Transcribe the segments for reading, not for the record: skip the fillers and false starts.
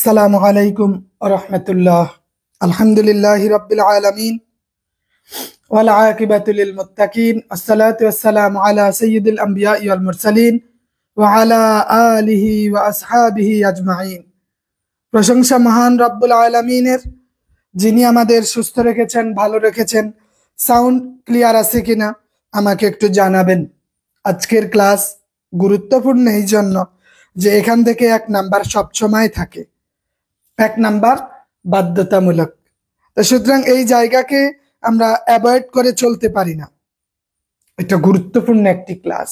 আসসালামু আলাইকুম রহমতুল্লাহ। আলহামদুলিল্লাহি রাব্বিল আলামিন ওয়াল আকিবাতু লিল মুত্তাকিন আসসালাতু ওয়াসসালামু আলা সাইয়্যিদিল আমবিয়া ওয়াল মুরসালিন ওয়া আলা আলিহি ওয়া আসহাবিহি আজমাইন। প্রশংসা মহান রব্বুল আলামিনের, যিনি আমাদের সুস্থ রেখেছেন, ভালো রেখেছেন। সাউন্ড ক্লিয়ার আছে কিনা আমাকে একটু জানাবেন। আজকের ক্লাস গুরুত্বপূর্ণ এই জন্য যে এখান থেকে 1 নাম্বার সবসময় থাকে, 1 নাম্বার বাধ্যতামূলক। তো সুতরাং এই জায়গাকে আমরা অ্যাভয়েড করে চলতে পারি না। এটা গুরুত্বপূর্ণ একটি ক্লাস,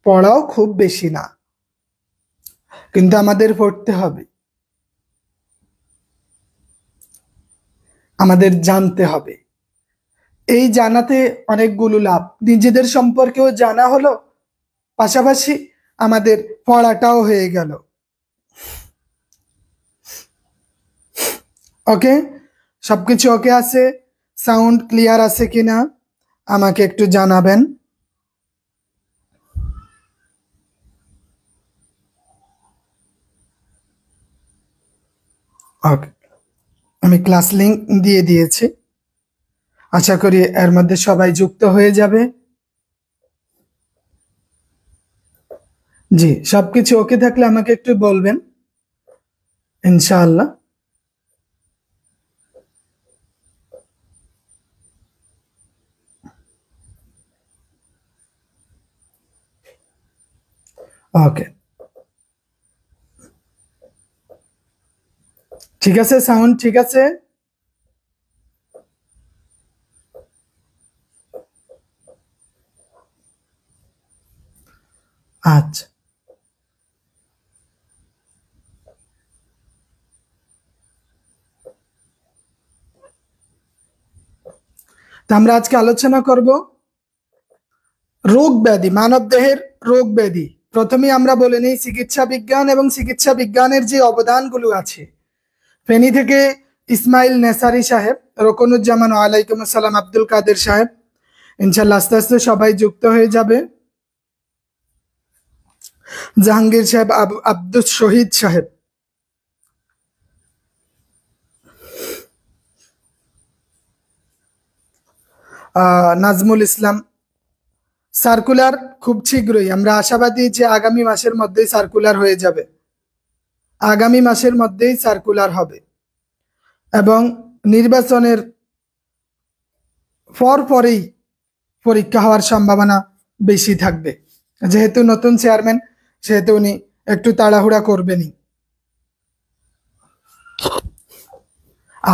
পড়াও খুব বেশি না, কিন্তু আমাদের পড়তে হবে, আমাদের জানতে হবে। এই জানাতে অনেকগুলো লাভ, নিজেদের সম্পর্কেও জানা হলো, পাশাপাশি আমাদের পড়াটাও হয়ে গেল। ওকে, সবকিছু ওকে আছে? সাউন্ড ক্লিয়ার আছে কিনা আমাকে একটু জানাবেন। ওকে, আমি ক্লাস লিংক দিয়ে দিয়েছি, আশা করি এর মধ্যে সবাই যুক্ত হয়ে যাবে। জি, সবকিছু ওকে থাকলে আমাকে একটু বলবেন ইনশাআল্লাহ। ওকে, ঠিক আছে, সাউন্ড ঠিক আছে। আচ্ছা, তো আমরা আজকে আলোচনা করব রোগ ব্যাধি, মানব দেহের রোগ ব্যাধি। প্রথমে আমরা বলে নিই চিকিৎসা বিজ্ঞান এবং চিকিৎসা বিজ্ঞানের যে অবদানগুলো আছে। ফেনী থেকে ইসমাইল নেসারি সাহেব, রকনুজ্জামান, ওয়ালাইকুম আসসালাম, আব্দুল কাদের সাহেব, ইনশাল্লাহ আস্তে আস্তে সবাই যুক্ত হয়ে যাবে। জাহাঙ্গীর সাহেব, আব্দুল শহীদ সাহেব, নাজমুল ইসলাম। সার্কুলার খুব শীঘ্রই, আমরা আশাবাদী যে আগামী মাসের মধ্যেই সার্কুলার হয়ে যাবে, আগামী মাসের মধ্যেই সার্কুলার হবে এবং নির্বাচনের পরেই পরীক্ষা হওয়ার সম্ভাবনা বেশি থাকবে। যেহেতু নতুন চেয়ারম্যান, সেহেতু উনি একটু তাড়াহুড়া করবেনই।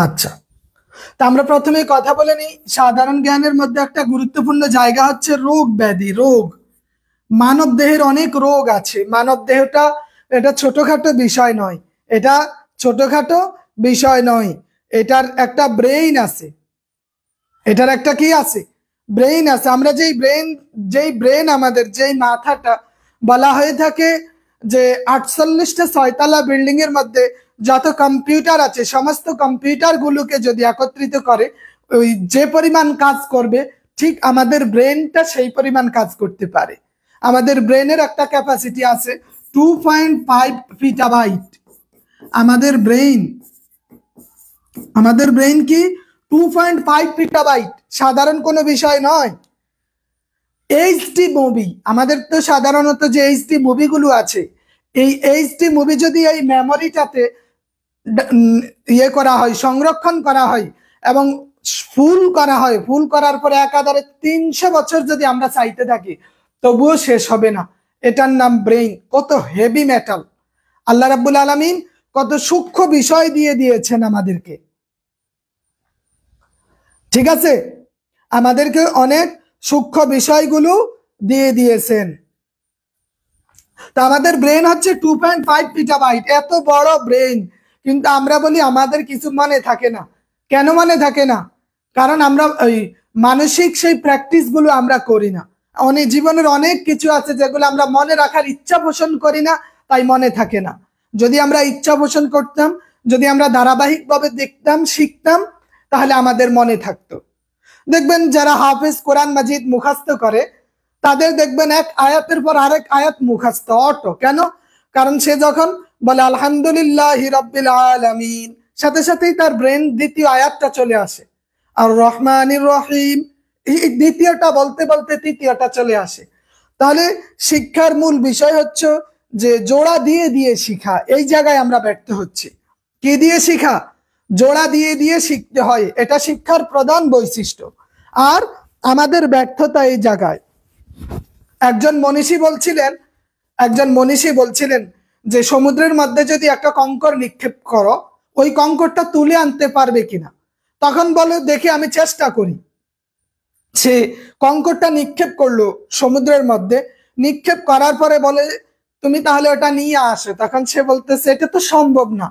আচ্ছা, তা আমরা প্রথমে কথা বলে নিই, সাধারণ জ্ঞানের মধ্যে একটা গুরুত্বপূর্ণ জায়গা হচ্ছে রোগ ব্যাধি। রোগ, মানব দেহের অনেক রোগ আছে। মানব দেহটা এটা ছোটখাটো বিষয় নয়, এটা ছোটখাটো বিষয় নয়, এটার একটা ব্রেইন আছে, এটার একটা কি আছে? ব্রেইন আছে। আমরা যেই ব্রেন আমাদের যেই মাথাটা, বলা হয়ে থাকে যে 48টা 6তলা বিল্ডিং এর মধ্যে যত কম্পিউটার আছে, সমস্ত কম্পিউটার গুলোকে যদি একত্রিত করে ওই যে পরিমাণ কাজ করবে, ঠিক আমাদের ব্রেনটা সেই পরিমাণ কাজ করতে পারে। আমাদের ব্রেনের একটা ক্যাপাসিটি আছে 2.5 পিটাবাইট। আমাদের ব্রেন কি 2.5 পিটাবাইট, সাধারণ কোনো বিষয় নয়। এইচডি মুভি, আমাদের তো সাধারণত যে এইচডি মুভিগুলো আছে, এই এইচডি মুভি যদি এই মেমোরিটাতে ইয়ে করা হয়, সংরক্ষণ করা হয় এবং ফুল করা হয়, ফুল করার পরে একাধারে 300 বছর যদি আমরা চাইতে থাকি, তবুও শেষ হবে না। এটার নাম ব্রেইন। কত হেভি মেটাল! আল্লাহ রাব্বুল আলামিন কত সূক্ষ্ম বিষয় দিয়ে দিয়েছেন আমাদেরকে, ঠিক আছে? আমাদেরকে অনেক সূক্ষ্ম বিষয়গুলো দিয়ে দিয়েছেন। তা আমাদের ব্রেন হচ্ছে 2.5 পিটাবাইট, এত বড় ব্রেন, কিন্তু আমরা বলি আমাদের কিছু মনে থাকে না। কেন মনে থাকে না? কারণ আমরা ওই মানসিক সেই প্র্যাকটিস গুলো আমরা করি না। অনেক জীবনের অনেক কিছু আছে যেগুলো আমরা মনে রাখার ইচ্ছা পোষণ করি না, তাই মনে থাকে না। যদি আমরা ইচ্ছা পোষণ করতাম, যদি আমরা ধারাবাহিকভাবে দেখতাম, শিখতাম, তাহলে আমাদের মনে থাকতো। দেখবেন যারা হাফেজ কোরআন মাজিদ মুখস্থ করে, তাদের দেখবেন এক আয়াতের পর আরেক আয়াত মুখস্থ অটো। কেন? কারণ সে যখন বলে আলহামদুলিল্লাহি রাব্বিল আলামিন, সাথে সাথেই তার ব্রেন দ্বিতীয় আয়াতটা চলে আসে, আর রহমানির রহিম, এই দ্বিতীয়টা বলতে বলতে তৃতীয়টা চলে আসে। তাহলে শিক্ষার মূল বিষয় হচ্ছে যে জোড়া দিয়ে দিয়ে শিখা। এই জায়গায় আমরা ব্যর্থ হচ্ছি। কি দিয়ে শিখা? জোড়া দিয়ে দিয়ে শিখতে হয়, এটা শিক্ষার প্রধান বৈশিষ্ট্য। আর আমাদের ব্যর্থতা এই জায়গায়। একজন মনীষী বলছিলেন যে সমুদ্রের মধ্যে যদি একটা কঙ্কর নিক্ষেপ করো, ওই কঙ্করটা তুলে আনতে পারবে কিনা। তখন বলে দেখি আমি চেষ্টা করি। সে কঙ্করটা নিক্ষেপ করলো সমুদ্রের মধ্যে, নিক্ষেপ করার পরে বলে তুমি তাহলে ওটা নিয়ে আসো। তখন সে বলতেছে এটা তো সম্ভব না,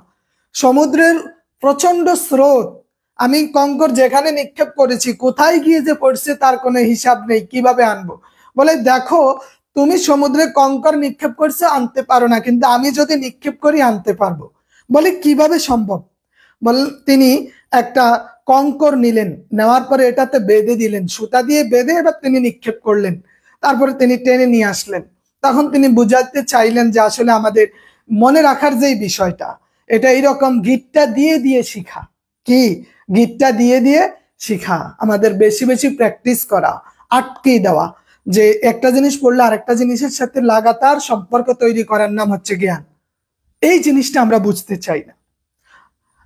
সমুদ্রের প্রচন্ড স্রোত, আমি কঙ্কর যেখানে নিক্ষেপ করেছি কোথায় গিয়ে যে পড়ছে তার কোনো হিসাব নেই, কিভাবে আনবো। বলে দেখো তুমি সমুদ্রে কঙ্কর নিক্ষেপ করছো, আনতে পারো না, কিন্তু আমি যদি নিক্ষেপ করি আনতে পারবো। বলে কিভাবে সম্ভব? তিনি একটা কঙ্কর নিলেন, নেওয়ার পরে এটাতে বেঁধে দিলেন, সুতা দিয়ে বেঁধে এবার তিনি নিক্ষেপ করলেন, তারপরে তিনি টেনে নিয়ে আসলেন। তখন তিনি বুঝাতে চাইলেন যে আসলে আমাদের মনে রাখার যে বিষয়টা, এটা এইরকম গিটটা দিয়ে দিয়ে শিখা। কি? গিটটা দিয়ে দিয়ে শিখা, আমাদের বেশি বেশি প্র্যাকটিস করা, আটকে দেওয়া, যে একটা জিনিস পড়লে আরেকটা জিনিসের সাথে লাগাতার সম্পর্ক তৈরি করার নাম হচ্ছে জ্ঞান। এই জিনিসটা আমরা বুঝতে চাই না।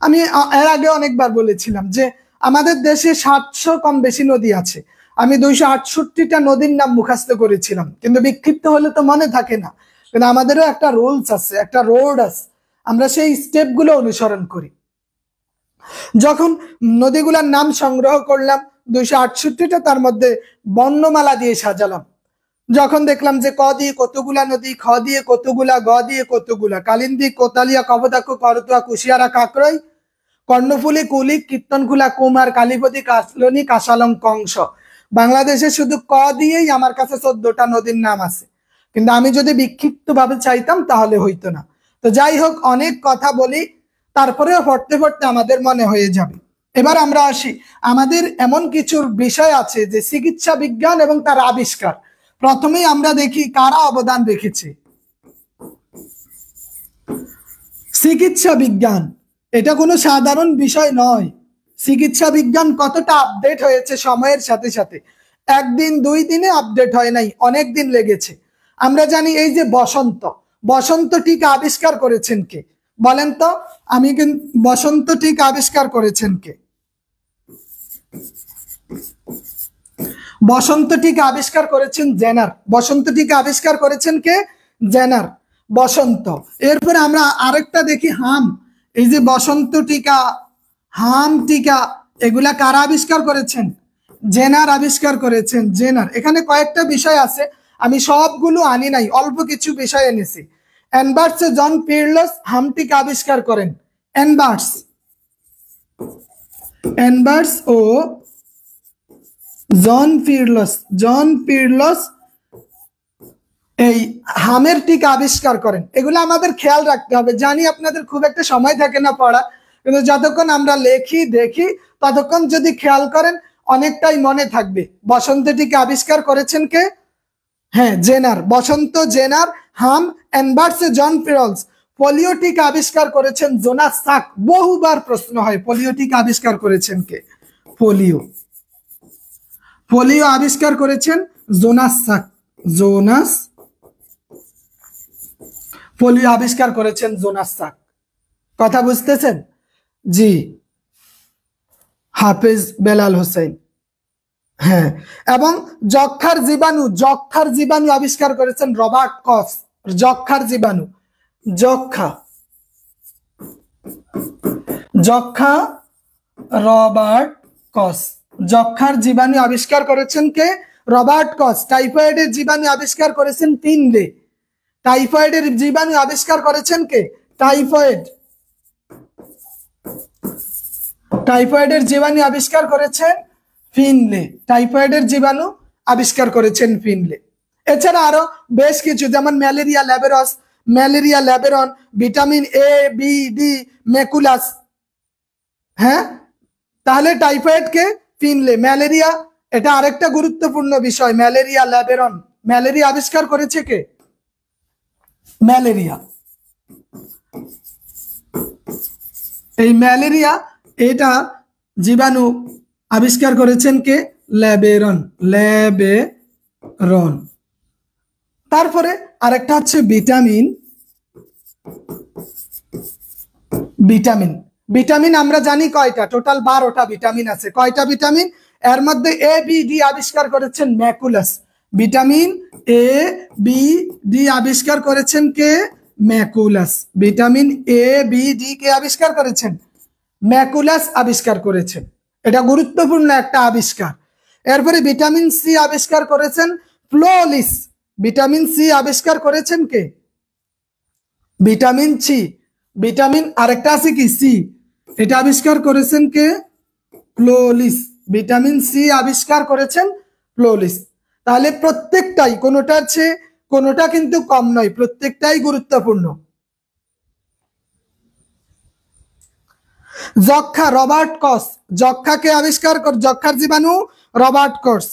আমি এর আগে অনেকবার বলেছিলাম যে আমাদের দেশে 700 কম বেশি নদী আছে, আমি 268টা নদীর নাম মুখস্থ করেছিলাম, কিন্তু বিক্ষিপ্ত হলে তো মনে থাকে না। কিন্তু আমাদেরও একটা রুলস আছে, একটা রোড আছে, আমরা সেই স্টেপগুলো অনুসরণ করি। যখন নদীগুলোর নাম সংগ্রহ করলাম 268টা, তার মধ্যে বর্ণমালা দিয়ে সাজালাম। যখন দেখলাম যে ক দিয়ে কতগুলা নদী, খ দিয়ে কতগুলা, গ দিয়ে কতগুলা, কালিন্দী, কোতালিয়া, কপোতাক্ষ, করতোয়া, কুশিয়ারা, কাকরই, কর্ণফুলী, কুলিক, কীর্তনখোলা, কুমার, কালীপতি, কাসলনি, কাশালং, কংস। বাংলাদেশে শুধু ক দিয়েই আমার কাছে 14টা নদীর নাম আছে, কিন্তু আমি যদি বিক্ষিপ্ত ভাবে চাইতাম তাহলে হইতো না। তো যাই হোক, অনেক কথা বলি, তারপরেও পড়তে পড়তে আমাদের মনে হয়ে যাবে। এবার আমরা আসি, আমাদের এমন কিছু বিষয় আছে যে চিকিৎসা বিজ্ঞান এবং তার আবিষ্কার। প্রথমেই আমরা দেখি কারা অবদান রেখেছে। চিকিৎসা বিজ্ঞান এটা কোনো সাধারণ বিষয় নয়। চিকিৎসা বিজ্ঞান কতটা আপডেট হয়েছে সময়ের সাথে সাথে, একদিন দুই দিনে আপডেট হয় নাই, অনেক দিন লেগেছে। আমরা জানি এই যে বসন্ত টিকা আবিষ্কার করেছেন কে? বলেন তো, বসন্ত টিকা আবিষ্কার করেছেন কে? বসন্ত টিকা আবিষ্কার করেছেন জেনার। বসন্ত টিকা আবিষ্কার করেছেন কে? জেনার। বসন্ত। এরপরে আমরা আরেকটা দেখি হাম। এই যে বসন্ত টিকা, হাম টিকা, এগুলা কারা আবিষ্কার করেছেন? জেনার আবিষ্কার করেছেন, জেনার। এখানে কয়েকটা বিষয় আছে, আমি সবগুলো আনি নাই, অল্প কিছু বিষয় এনেছি। এনবার্টস ও জন পিরলস হাম টিকা আবিষ্কার করেন। এনবার্টস ও জন পিরলস এই হামের টিকা আবিষ্কার করেন। এগুলো আমাদের খেয়াল রাখতে হবে। জানি আপনাদের খুব একটা সময় থাকে না পড়া, কিন্তু যতক্ষণ আমরা লেখি দেখি ততক্ষণ যদি খেয়াল করেন অনেকটাই মনে থাকবে। বসন্ত টিকা আবিষ্কার করেছেন কে? হ্যাঁ, জেনার। বসন্ত জেনার, হাম, এনবার্টস জন পিরলস। পোলিও টিকা আবিষ্কার করেছেন জোনাস সাক। বহুবার প্রশ্ন হয় পোলিও টিকা আবিষ্কার করেছেন কে? পোলিও আবিষ্কার করেছেন জোনাস সাক। পোলিও আবিষ্কার করেছেন জোনাস সাক। কথা বুঝতেছেন? জি, হাফেজ বেলাল হোসেন। হ্যাঁ, এবং যক্ষার জীবাণু আবিষ্কার করেছেন রবার্ট কস। যক্ষার জীবাণু, রবার্ট কস। যক্ষার জীবাণু আবিষ্কার করেছেন কে? রবার্ট কস। টাইফয়েডের জীবাণু আবিষ্কার করেছেন ফিনলে। টাইফয়েডের জীবাণু আবিষ্কার করেছেন কে? টাইফয়েডের জীবাণু আবিষ্কার করেছেন ফিনলে। টাইফয়েডের জীবাণু আবিষ্কার করেছেন ফিনলে। এছাড়া আরো বেশ কিছু, যেমন ম্যালেরিয়া ল্যাবেরন, ভিটামিন এ, বি, ডি, মেকুলাস। হ্যাঁ, তাহলে টাইফয়েড কে? ফিনলে। ম্যালেরিয়া, এটা আরেকটা গুরুত্বপূর্ণ বিষয়, ম্যালেরিয়া ল্যাবেরন। ম্যালেরিয়া আবিষ্কার করেছে কে? এই ম্যালেরিয়া এটা জীবাণু আবিষ্কার করেছেন কে? ল্যাবেরন। তারপরে আরেকটা হচ্ছে ভিটামিন। ভিটামিন আমরা জানি কয়টা? টোটাল 12টা ভিটামিন আছে। কয়টা ভিটামিন? এর মধ্যে এ বি ডি আবিষ্কার করেছেন ম্যাকুলাস। ভিটামিন এ বি ডি আবিষ্কার করেছেন কে? ম্যাকুলাস। ভিটামিন এ বি ডি কে আবিষ্কার করেছেন? ম্যাকুলাস আবিষ্কার করেছেন। এটা গুরুত্বপূর্ণ একটা আবিষ্কার। এরপরে ভিটামিন সি আবিষ্কার করেছেন ফ্লোলিস। ভিটামিন সি আবিষ্কার করেছেন কে? Vitamin C. ভিটামিন আরেকটা আছে কি? সি। এটা আবিষ্কার করেছেন কে? ফ্লোলিস। ভিটামিন সি আবিষ্কার করেছেন ফ্লোলিস। তাহলে প্রত্যেকটাই, কোনোটার চেয়ে কোনোটা কিন্তু কম নয়, প্রত্যেকটাই গুরুত্বপূর্ণ। যক্ষা, রবার্ট কস। যক্ষাকে আবিষ্কার যক্ষার জীবাণু রবার্ট কস।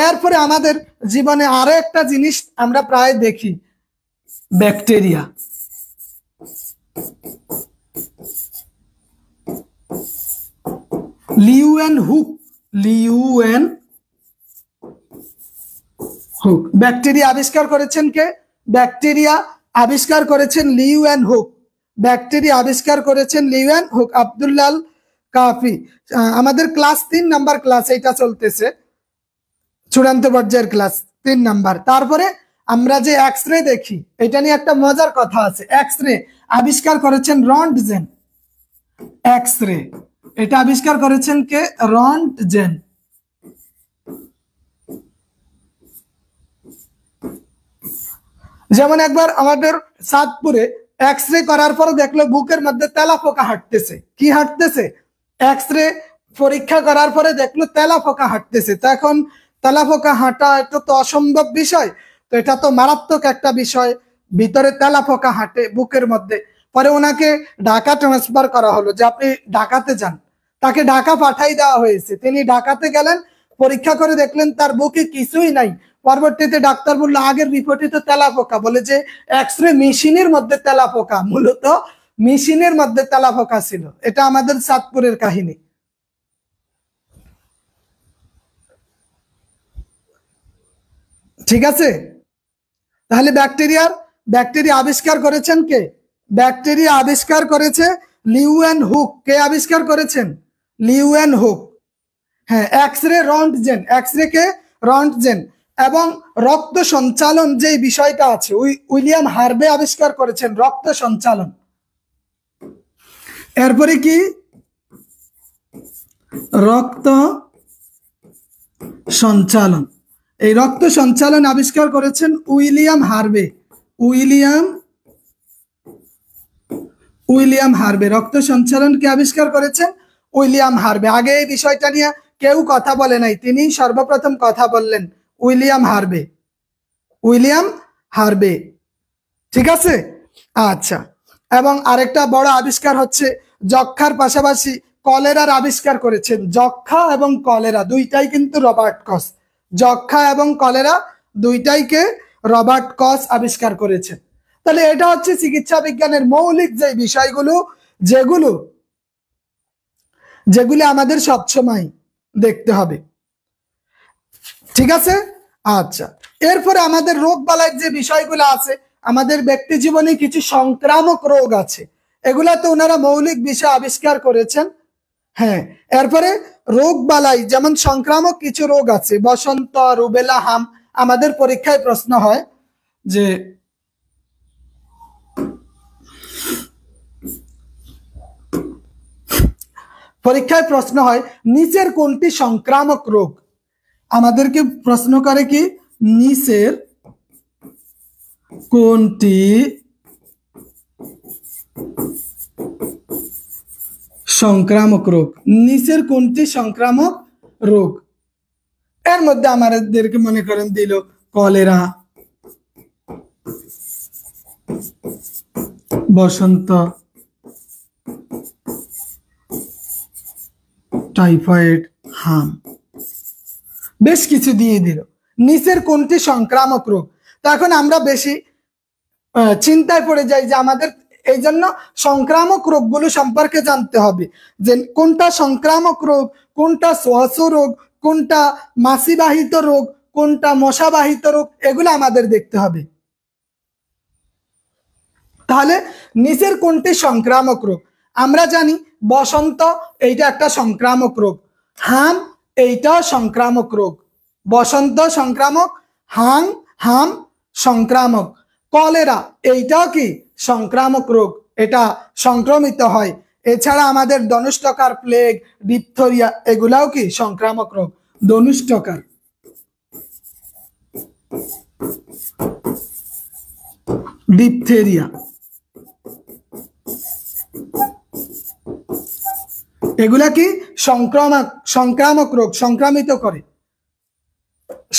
এরপরে আমাদের জীবনে আরো একটা জিনিস আমরা প্রায় দেখি, ব্যাকটেরিয়া। লিউয়েনহুক। ব্যাকটেরিয়া আবিষ্কার করেছেন কে? ব্যাকটেরিয়া আবিষ্কার করেছেন লিউয়েনহুক। ব্যাকটেরিয়া আবিষ্কার করেছেন লিউয়েনহুক। আব্দুল্লাহ কাফি। আমাদের ক্লাস 3 নাম্বার ক্লাস এটা চলতেছে, চূড়ান্ত পর্যায়ের ক্লাস 3 নাম্বার। তারপরে আমরা যে এক্স রে দেখি, এটা নিয়ে একটা মজার কথা আছে। এক্স রে আবিষ্কার করেছেন রন্টজেন। এক্স রে এটা আবিষ্কার করেছেন কে? রন্টজেন। যেমন একবার আমাদের চাঁদপুরে এক্স রে করার পর দেখলো বুকের মধ্যে তেলাপোকা হাঁটতেছে। কি হাঁটতেছে? এক্স রে পরীক্ষা করার পরে দেখলো তেলাপোকা হাঁটতেছে। তখন তেলাপোকা হাঁটা এটা তো অসম্ভব বিষয়, তো এটা তো মারাত্মক একটা বিষয়, ভিতরে তেলাপোকা হাঁটে বুকের মধ্যে। পরে ওনাকে ঢাকা ট্রান্সফার করা হলো যে আপনি ঢাকাতে যান। তাকে ঢাকা পাঠাই দেওয়া হয়েছে। তিনি ঢাকাতে গেলেন, পরীক্ষা করে দেখলেন তার বুকে কিছুই নাই। পরবর্তীতে ডাক্তার বললো আগের রিপোর্টে তো তেলাপোকা, বলে যে এক্স রে মেশিনের মধ্যে তেলাপোকা, মূলত মেশিনের মধ্যে তেলাপোকা ছিল। এটা আমাদের চাঁদপুরের কাহিনী। ঠিক আছে? তাহলে ব্যাকটেরিয়া আবিষ্কার করেছেন কে? ব্যাকটেরিয়া আবিষ্কার করেছে লিউয়েনহুক। কে আবিষ্কার করেছেন? লিউয়েনহুক। হ্যাঁ, X ray Röntgen. X ray কে? রন্টজেন। এবং রক্ত সঞ্চালন যে বিষয়টা আছে, উইলিয়াম হার্ভে আবিষ্কার করেছেন রক্ত সঞ্চালন। এরপরে কি? রক্ত সঞ্চালন। এই রক্ত সঞ্চালন আবিষ্কার করেছেন উইলিয়াম হার্ভে। William Harvey. রক্ত সঞ্চালন কে আবিষ্কার করেছেন? William Harvey. আগে এই বিষয়টা নিয়ে কেউ কথা বলে নাই, তিনি সর্বপ্রথম কথা বললেন। William Harvey. ঠিক আছে? আচ্ছা। এবং আরেকটা বড় আবিষ্কার হচ্ছে যক্ষার পাশাপাশি কলেরার আবিষ্কার করেছেন। যক্ষা এবং কলেরা দুইটাই কিন্তু রবার্ট কস। যক্ষা এবং কলেরা দুইটাইকে রবার্ট কস আবিষ্কার করেছেন। তাহলে এটা হচ্ছে চিকিৎসা বিজ্ঞানের মৌলিক যে বিষয়গুলো, যেগুলো আমাদের সবসময় দেখতে হবে। ঠিক আছে? আচ্ছা। এরপরে আমাদের রোগ বালাইয়ের যে বিষয়গুলো আছে, আমাদের ব্যক্তি জীবনে কিছু সংক্রামক রোগ আছে, এগুলা তো ওনারা মৌলিক বিষয় আবিষ্কার করেছেন। হ্যাঁ, এরপরে রোগ বালাই যেমন সংক্রামক কিছু রোগ আছে, বসন্ত, রুবেলা, হাম। আমাদের পরীক্ষায় প্রশ্ন হয় যে নিচের কোনটি সংক্রামক রোগ? আমাদেরকে প্রশ্ন করে কি নিচের কোনটি সংক্রামক রোগ? নিচের কোনটি সংক্রামক রোগ? এর মধ্যে আমাদেরকে মনে করেন দিল কলেরা, বসন্ত, টাইফয়েড, হাম, বেশ কিছু দিয়ে দিল। নিচের কোনটি সংক্রামক রোগ? তো এখন আমরা বেশি চিন্তায় পড়ে যাই যে আমাদের এই জন্য সংক্রামক রোগগুলো সম্পর্কে জানতে হবে, যে কোনটা সংক্রামক রোগ, কোনটা শ্বাস রোগ, কোনটা মাছিবাহিত রোগ, কোনটা মশাবাহিত রোগ, এগুলো আমাদের দেখতে হবে। তাহলে নিচের কোনটি সংক্রামক রোগ? আমরা জানি বসন্ত এইটা একটা সংক্রামক রোগ, হাম এইটাও সংক্রামক রোগ, বসন্ত সংক্রামক, হাম সংক্রামক, কলেরা এইটাও কি সংক্রামক রোগ, এটা সংক্রমিত হয়। এছাড়া আমাদের ধনুষ্টকার, প্লেগ, ডিপথেরিয়া এগুলাও কি সংক্রামক রোগ। ধনুষ্টকার, ডিপথেরিয়া এগুলা কি সংক্রামক রোগ, সংক্রামিত করে,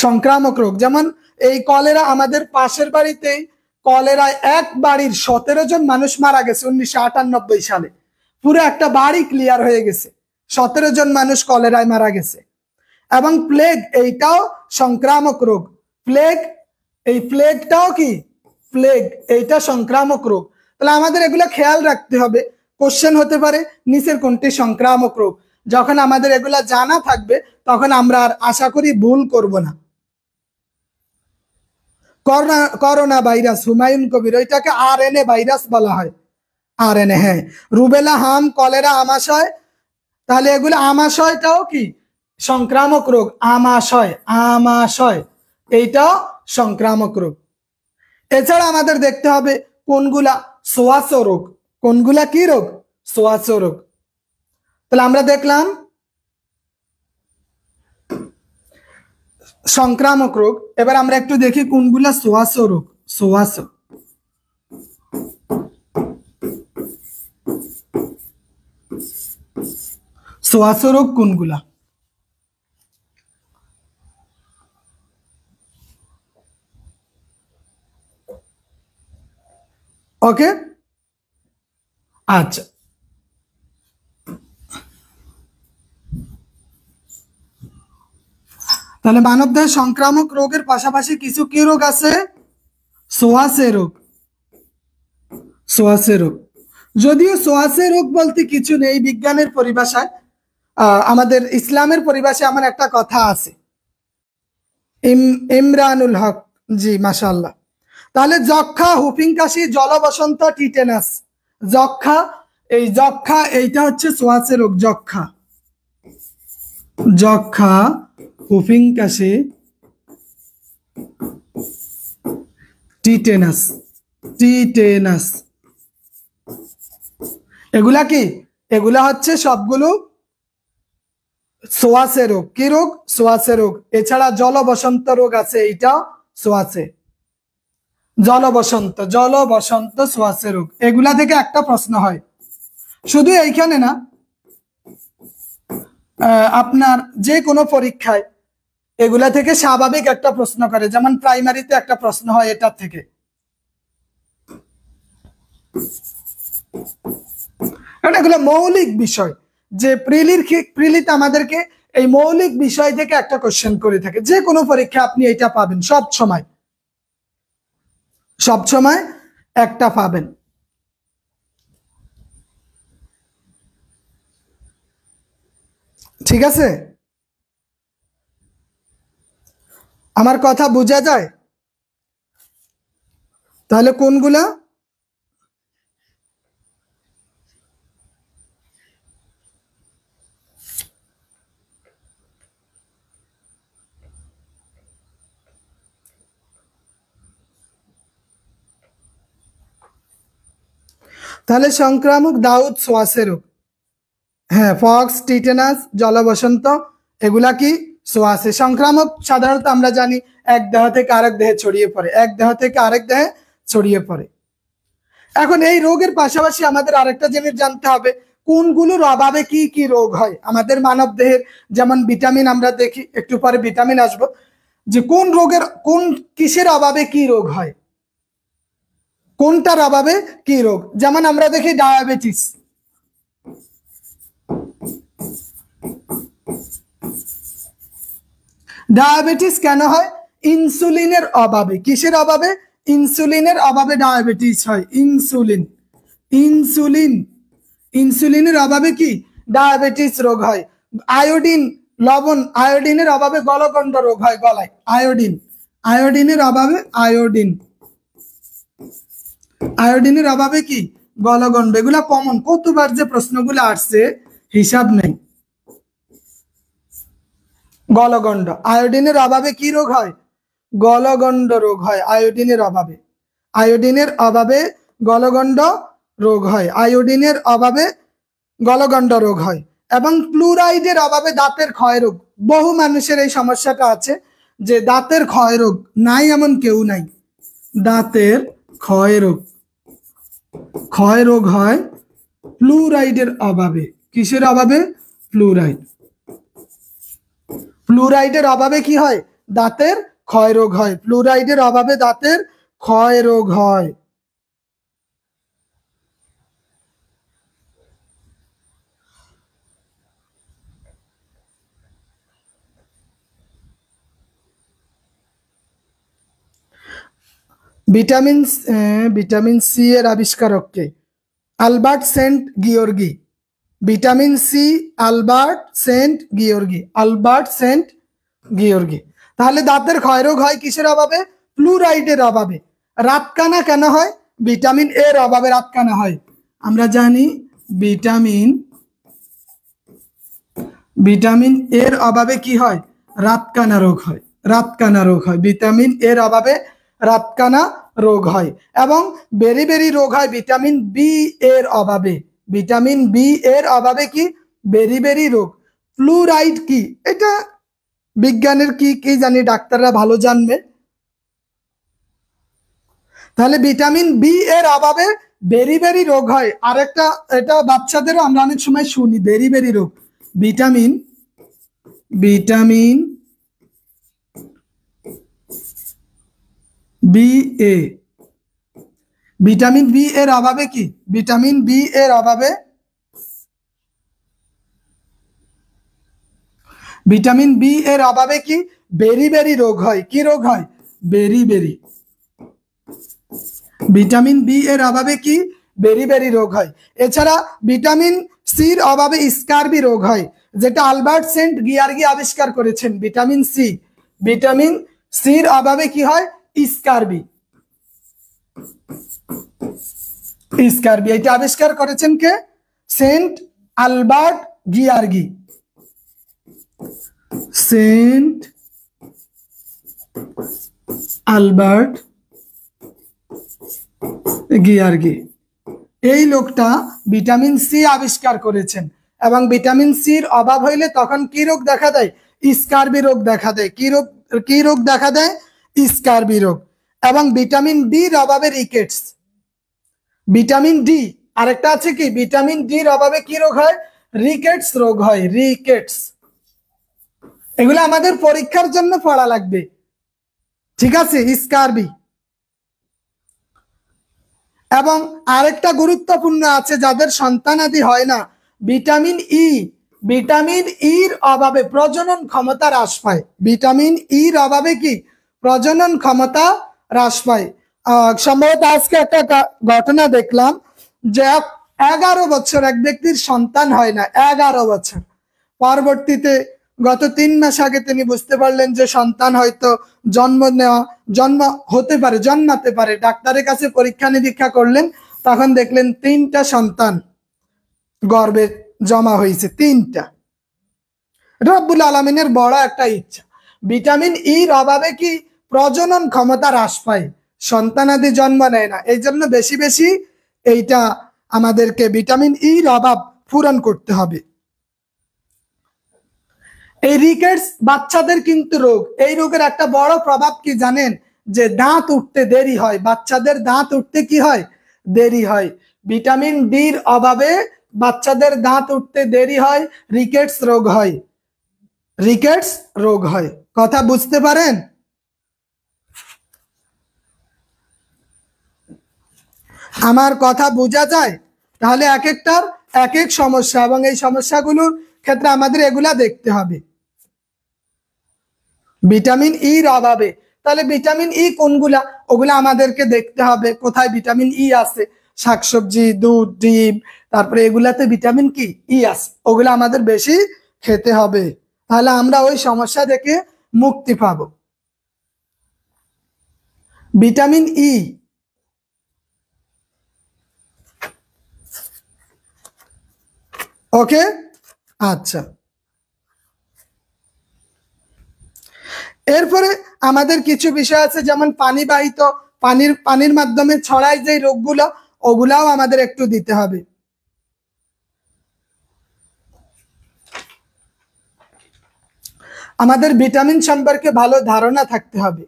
সংক্রামক রোগ। যেমন এই কলেরা, আমাদের পাশের বাড়িতেই কলেরায় এক বাড়ির 17 জন মানুষ মারা গেছে 1998 সালে। পুরো একটা বাড়ি ক্লিয়ার হয়ে গেছে, 17 জন মানুষ কলেরায় মারা গেছে। এবং প্লেগ এইটাও সংক্রামক রোগ, প্লেগ, এই প্লেগটাও কি, প্লেগ এইটা সংক্রামক রোগ। তাহলে আমাদের এগুলা খেয়াল রাখতে হবে। কোশ্চেন হতে পারে নিচের কোনটি সংক্রামক রোগ। যখন আমাদের এগুলা জানা থাকবে তখন আমরা আর আশা করি ভুল করব না। করোনা ভাইরাস, হুমায়ুন কবির, ওইটাকে আরএনএ ভাইরাস বলা হয়, আরএনএ। হ্যাঁ, রুবেলা, হাম, কলেরা, আমাশয়, তাহলে এগুলো, আমাশয়টাও কি সংক্রামক রোগ, আমাশয় এইটাও সংক্রামক রোগ। এছাড়া আমাদের দেখতে হবে কোনগুলা শ্বাস রোগ, কোনগুলা কি রোগ, শ্বাস রোগ। তাহলে আমরা দেখলাম সংক্রামক রোগ। এবার আমরা একটু দেখি কোনগুলা শ্বাস রোগ। শ্বাস রোগ কোনগুলা? ওকে, আচ্ছা। তাহলে মানবদেহে সংক্রামক রোগের পাশাপাশি কিছু কি রোগ আছে? শ্বাসের রোগ, শ্বাসের রোগ। যদিও শ্বাসের রোগ বলতে কিছু নেই বিজ্ঞানের পরিভাষায়, আমাদের ইসলামের পরিভাষায় এমন একটা কথা আছে। ইমরানুল হক, জি মাশাআল্লাহ। তাহলে যক্ষা, হুপিং কাশি, জলবসন্ত, টিটেনাস। যক্ষা, এই যক্ষা এইটা হচ্ছে শ্বাসের রোগ। যক্ষা, হুপিং কাশি, টিটেনাস এগুলা কি? এগুলা হচ্ছে সবগুলো শ্বাসের রোগ। কি রোগ? শ্বাসের রোগ। এছাড়া জলবসন্ত রোগ আছে, এইটা শ্বাসে, জলবসন্ত শ্বাসের রোগ। এগুলা থেকে একটা প্রশ্ন হয়, শুধু এইখানে না, আপনার যে কোনো পরীক্ষায় এগুলা থেকে স্বাভাবিক একটা প্রশ্ন করে। যেমন প্রাইমারিতে একটা প্রশ্ন হয় এটার থেকে। এগুলো মৌলিক বিষয়, যে প্রিলিতে আমাদেরকে এই মৌলিক বিষয় থেকে একটা কোশ্চেন করে থাকে। যে কোনো পরীক্ষা আপনি এটা পাবেন, সব সময় একটা পাবেন। ঠিক আছে, আমার কথা বোঝা যায়? তাহলে কোনগুলা? তাহলে সংক্রামক দাউদ শ্বাসের রোগ। হ্যাঁ, পক্স, টিটেনাস, জলবসন্ত এগুলা কি শ্বাসে সংক্রামক। সাধারণত আমরা জানি এক দেহ থেকে আরেক দেহে ছড়িয়ে পড়ে, এখন এই রোগের পাশাপাশি আমাদের আরেকটা জিনিস জানতে হবে, কোনগুলোর অভাবে কি কি রোগ হয় আমাদের মানব দেহের। যেমন ভিটামিন, আমরা দেখি একটু পরে ভিটামিন আসবো, যে কোন কিসের অভাবে কি রোগ হয়, কোনটার অভাবে কি রোগ। যেমন আমরা দেখি ডায়াবেটিস, ডায়াবেটিস কেন হয়? ইনসুলিনের অভাবে। কিসের অভাবে? ইনসুলিনের অভাবে ডায়াবেটিস হয়। ইনসুলিন, ইনসুলিন, ইনসুলিনের অভাবে কি ডায়াবেটিস রোগ হয়। আয়োডিন, লবণ, আয়োডিনের অভাবে গলগণ্ড রোগ হয় গলায়। আয়োডিন, আয়োডিনের অভাবে, আয়োডিনের অভাবে কি গলগণ্ড। এগুলা কমন, কতবার যে প্রশ্নগুলো আসছে হিসাব নেই। গলগণ্ড, আয়োডিনের অভাবে কি রোগ হয়? গলগণ্ড রোগ হয় আয়োডিনের অভাবে। আয়োডিনের অভাবে গলগণ্ড রোগ হয়, আয়োডিনের অভাবে গলগণ্ড রোগ হয়। এবং ফ্লুরাইডের অভাবে দাঁতের ক্ষয় রোগ। বহু মানুষের এই সমস্যাটা আছে যে দাঁতের ক্ষয় রোগ, নাই এমন কেউ নাই। দাঁতের ক্ষয় রোগ, ক্ষয় রোগ হয় ফ্লুরাইডের অভাবে। কিসের অভাবে? ফ্লুরাইড। ফ্লুরাইডের অভাবে কি হয়? দাঁতের ক্ষয় রোগ হয়। ফ্লুরাইডের অভাবে দাঁতের ক্ষয় রোগ হয়। ভিটামিন সি এর আবিষ্কারক কে? Albert Saint গিওর্গি। Vitamin C, Albert Saint গিওর্গি, Albert Saint গিওর্গি। তাহলে দাঁতের ক্ষয় রোগ হয় কিসের অভাবে? ফ্লুরাইডের অভাবে। রাতকানা কেন হয়? ভিটামিন এর অভাবে রাতকানা হয়। আমরা জানি ভিটামিন এর অভাবে কি হয়? রাতকানা রোগ হয়। রাতকানা রোগ হয়, ভিটামিন এর অভাবে রাতকানা রোগ হয়। এবং বেরি রোগ হয় ভিটামিন বি এর অভাবে। ভিটামিন বি এর অভাবে কি বেরি রোগ। ফ্লুরাইড কি? এটা বিজ্ঞানের কি জানি, ডাক্তাররা ভালো জানবে। তাহলে ভিটামিন বি এর অভাবে বেরি রোগ হয়। আরেকটা, এটা বাচ্চাদেরও আমরা অনেক সময় শুনি, বেরি রোগ। Vitamin B A, vitamin B এর অভাবে কি? ভিটামিন বি এর অভাবে, ভিটামিন বি এর অভাবে কি বেরি রোগ হয়। কি রোগ হয়? বেরি। ভিটামিন বি এর অভাবে কি বেরি রোগ হয়। এছাড়া ভিটামিন সির অভাবে স্কারবি রোগ হয়, যেটা আলবার্ট সেন্ট গিয়ার্গি আবিষ্কার করেছেন। ভিটামিন সি, ভিটামিন সির অভাবে কি হয়? স্কারবি। স্কারবি এটা আবিষ্কার করেছেন কে? Saint Albert গিয়ার্গি। সেন্ট আলবার্ট গিয়ার্গি, এই লোকটা ভিটামিন সি আবিষ্কার করেছেন। এবং ভিটামিন সির অভাব হইলে তখন কি রোগ দেখা দেয়? স্কারবি রোগ দেখা দেয়। কি রোগ দেখা দেয়? স্কারবি রোগ। এবং ভিটামিন ডির অভাবে রিকেটস। ভিটামিন ডি, আরেকটা আছে কি? ভিটামিন ডির অভাবে কি রোগ হয়? রিকেটস রোগ হয়। রিকেটস, এগুলো আমাদের পরীক্ষার জন্য পড়া লাগবে, ঠিক আছে? স্কারবি। এবং আরেকটা গুরুত্বপূর্ণ আছে যাদের সন্তানাদি হয় না, ভিটামিন ই। ভিটামিন ইর অভাবে প্রজনন ক্ষমতা হ্রাস পায়। ভিটামিন ইর অভাবে কি প্রজনন ক্ষমতা হ্রাস পায়। সম্ভবত আজকে একটা ঘটনা দেখলাম যে 11 বছর এক ব্যক্তির সন্তান হয় না, 11 বছর। পরবর্তীতে গত 3 মাস আগে তিনি বুঝতে পারলেন যে সন্তান হয়তো জন্মাতে পারে। ডাক্তারের কাছে পরীক্ষা নিরীক্ষা করলেন, তখন দেখলেন 3টা সন্তান গর্ভে জমা হয়েছে, 3টা। রব্বুল আলামিনের বড় একটা ইচ্ছা। ভিটামিন ইর অভাবে কি প্রজনন ক্ষমতা হ্রাস পায়, সন্তানাদি জন্ম নেয় না। এই জন্য বেশি বেশি এইটা আমাদেরকে ভিটামিন ইর অভাব পূরণ করতে হবে। এই রিকেটস বাচ্চাদের কিন্তু রোগ। এই রোগের একটা বড় প্রভাব কি জানেন? যে দাঁত উঠতে দেরি হয়। বাচ্চাদের দাঁত উঠতে কি হয়? দেরি হয়। ভিটামিন ডির অভাবে বাচ্চাদের দাঁত উঠতে দেরি হয়, রিকেটস রোগ হয়। রিকেটস রোগ হয়। কথা বুঝতে পারেন? আমার কথা বোঝা যায়? তাহলে এক একটার এক এক সমস্যা, এবং এই সমস্যাগুলোর ক্ষেত্রে আমাদের এগুলা দেখতে হবে। ভিটামিন ইর অভাবে, তাহলে ভিটামিন ই কোনগুলা? ওগুলা আমাদেরকে দেখতে হবে, কোথায় ভিটামিন ই আছে। শাকসবজি, দুধ, ডিম, তারপরে এগুলাতে ভিটামিন কি ই আছে, ওগুলো আমাদের বেশি খেতে হবে, তাহলে আমরা ওই সমস্যা থেকে মুক্তি পাবো। ভিটামিন ই, ওকে। আচ্ছা, এরপরে আমাদের কিছু বিষয় আছে, যেমন পানিবাহিত, পানির মাধ্যমে ছড়ায় যে রোগগুলো, ওগুলাও আমাদের একটু দিতে হবে। আমাদের ভিটামিন সম্পর্কে ভালো ধারণা থাকতে হবে,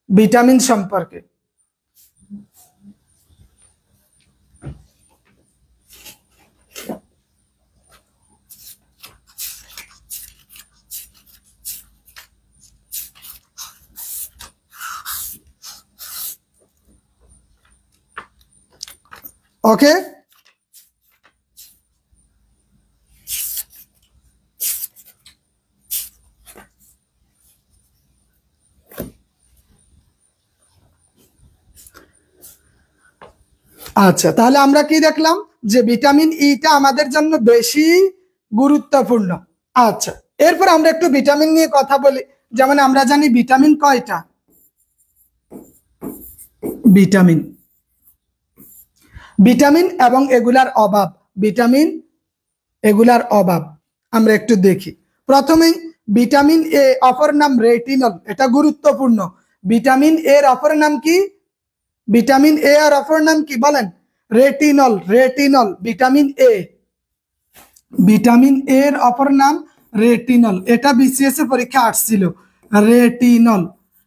ভিটামিন সম্পর্কে। ওকে, আচ্ছা, তাহলে আমরা কি দেখলাম যে ভিটামিন ইটা আমাদের জন্য বেশি গুরুত্বপূর্ণ। আচ্ছা, এরপর আমরা একটু ভিটামিন নিয়ে কথা বলি। যেমন আমরা জানি ভিটামিন কয়টা, ভিটামিন, ভিটামিন এবং এগুলার অভাব, ভিটামিন এগুলার অভাব আমরা একটু দেখি। প্রথমেই ভিটামিন এ, অপর নাম রেটিনল, এটা গুরুত্বপূর্ণ। ভিটামিন এর অপর নাম কি? ভিটামিন এ আর অপর নাম কি বলেন? Retinol, retinol, vitamin A, vitamin এর অপর নাম রেটিনল, এটা বিসিএস এ পরীক্ষা আসছিল, রেটিনল,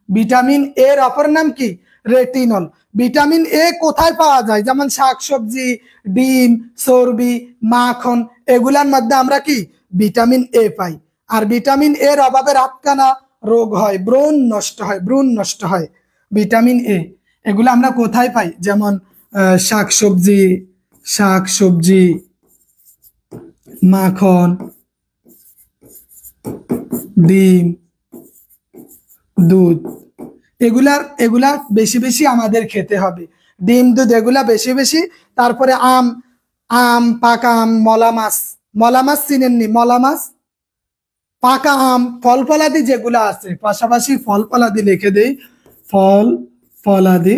ভিটামিন এর অপর নাম কি? রেটিনল। ভিটামিন এ কোথায় পাওয়া যায়? যেমন শাকসবজি, ডিম, চর্বি, মাখন, এগুলার মধ্যে আমরা কি vitamin A pi. R vitamin এর অভাবে রাতকানা রোগ হয়, ব্রণ নষ্ট হয়, ব্রণ নষ্ট হয়। ভিটামিন এ এগুলো আমরা কোথায় পাই? যেমন শাকসবজি, শাকসবজি, মাখন, ডিম, দুধ, এগুলা বেশি বেশি আমাদের খেতে হবে। ডিম, দুধ এগুলা বেশি বেশি। তারপরে আম, আম, পাকা আম, মলা মাছ, মলা মাছ চিনেননি? মলা মাছ, পাকা আম, ফল ফলাদি যেগুলা আছে, পাশাপাশি ফল ফলাদি লিখে দেই, ফল ফলাদি,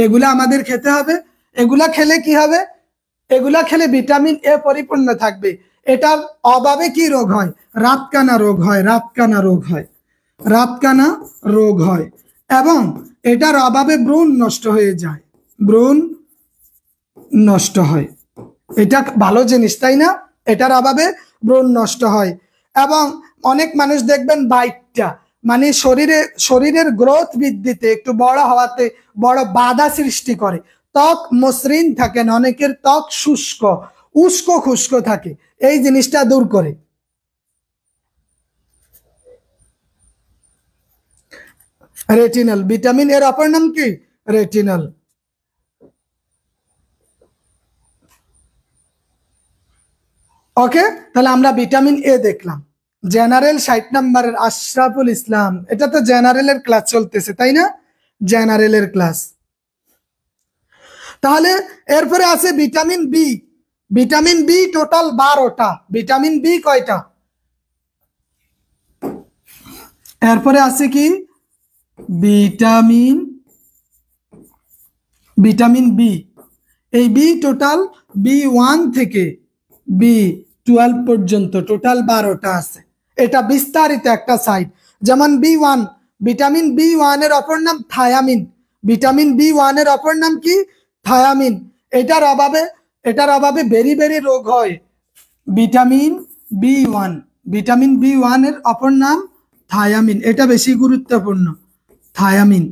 এগুলা আমাদের খেতে হবে। এগুলা খেলে কি হবে? এগুলা খেলে ভিটামিন এ পরিপূর্ণ থাকবে। এটার অভাবে কি রোগ হয়? রাতকানা রোগ হয়, রাতকানা রোগ হয়, রাতকানা রোগ হয়। এবং এটার অভাবে ব্রণ নষ্ট হয়ে যায়, ব্রণ নষ্ট হয়। এটা ভালো জিনিস, তাই না? এটার অভাবে ব্রণ নষ্ট হয়। এবং অনেক মানুষ দেখবেন বাইকটা, মানে শরীরের গ্রোথ বৃদ্ধিতে, একটু বড় হওয়াতে বড় বাধা সৃষ্টি করে। ত্বক মসৃণ থাকে না, অনেকের ত্বক শুষ্ক, উস্কো খুস্কো থাকে, এই জিনিসটা দূর করে। রেটিনল, ভিটামিন এর অপর নাম কি? রেটিনল। ওকে, তাহলে আমরা ভিটামিন এ দেখলাম। জেনারেল 60 নম্বরের আশরাফুল ইসলাম, এটা তো জেনারেলের ক্লাস চলতেছে, তাই না? জেনারেলের ক্লাস। তাহলে এরপরে আছে vitamin B. Vitamin B total 12টা। ভিটামিন বি কয়টা? এরপরে আছে কি? Vitamin, vitamin B. এই বি টোটাল B1 থেকে B12 পর্যন্ত টোটাল 12টা আছে। এটা বিস্তারিত একটা সাইট। যেমন B1, ভিটামিন B1 এর অপর নাম থায়ামিন। ভিটামিন B1 এর অপর নাম কি? থায়ামিন। এটার অভাবে বেরি বেরি রোগ হয়। ভিটামিন B1, ভিটামিন B1 এর অপর নাম থায়ামিন, এটা বেশি গুরুত্বপূর্ণ, থায়ামিন।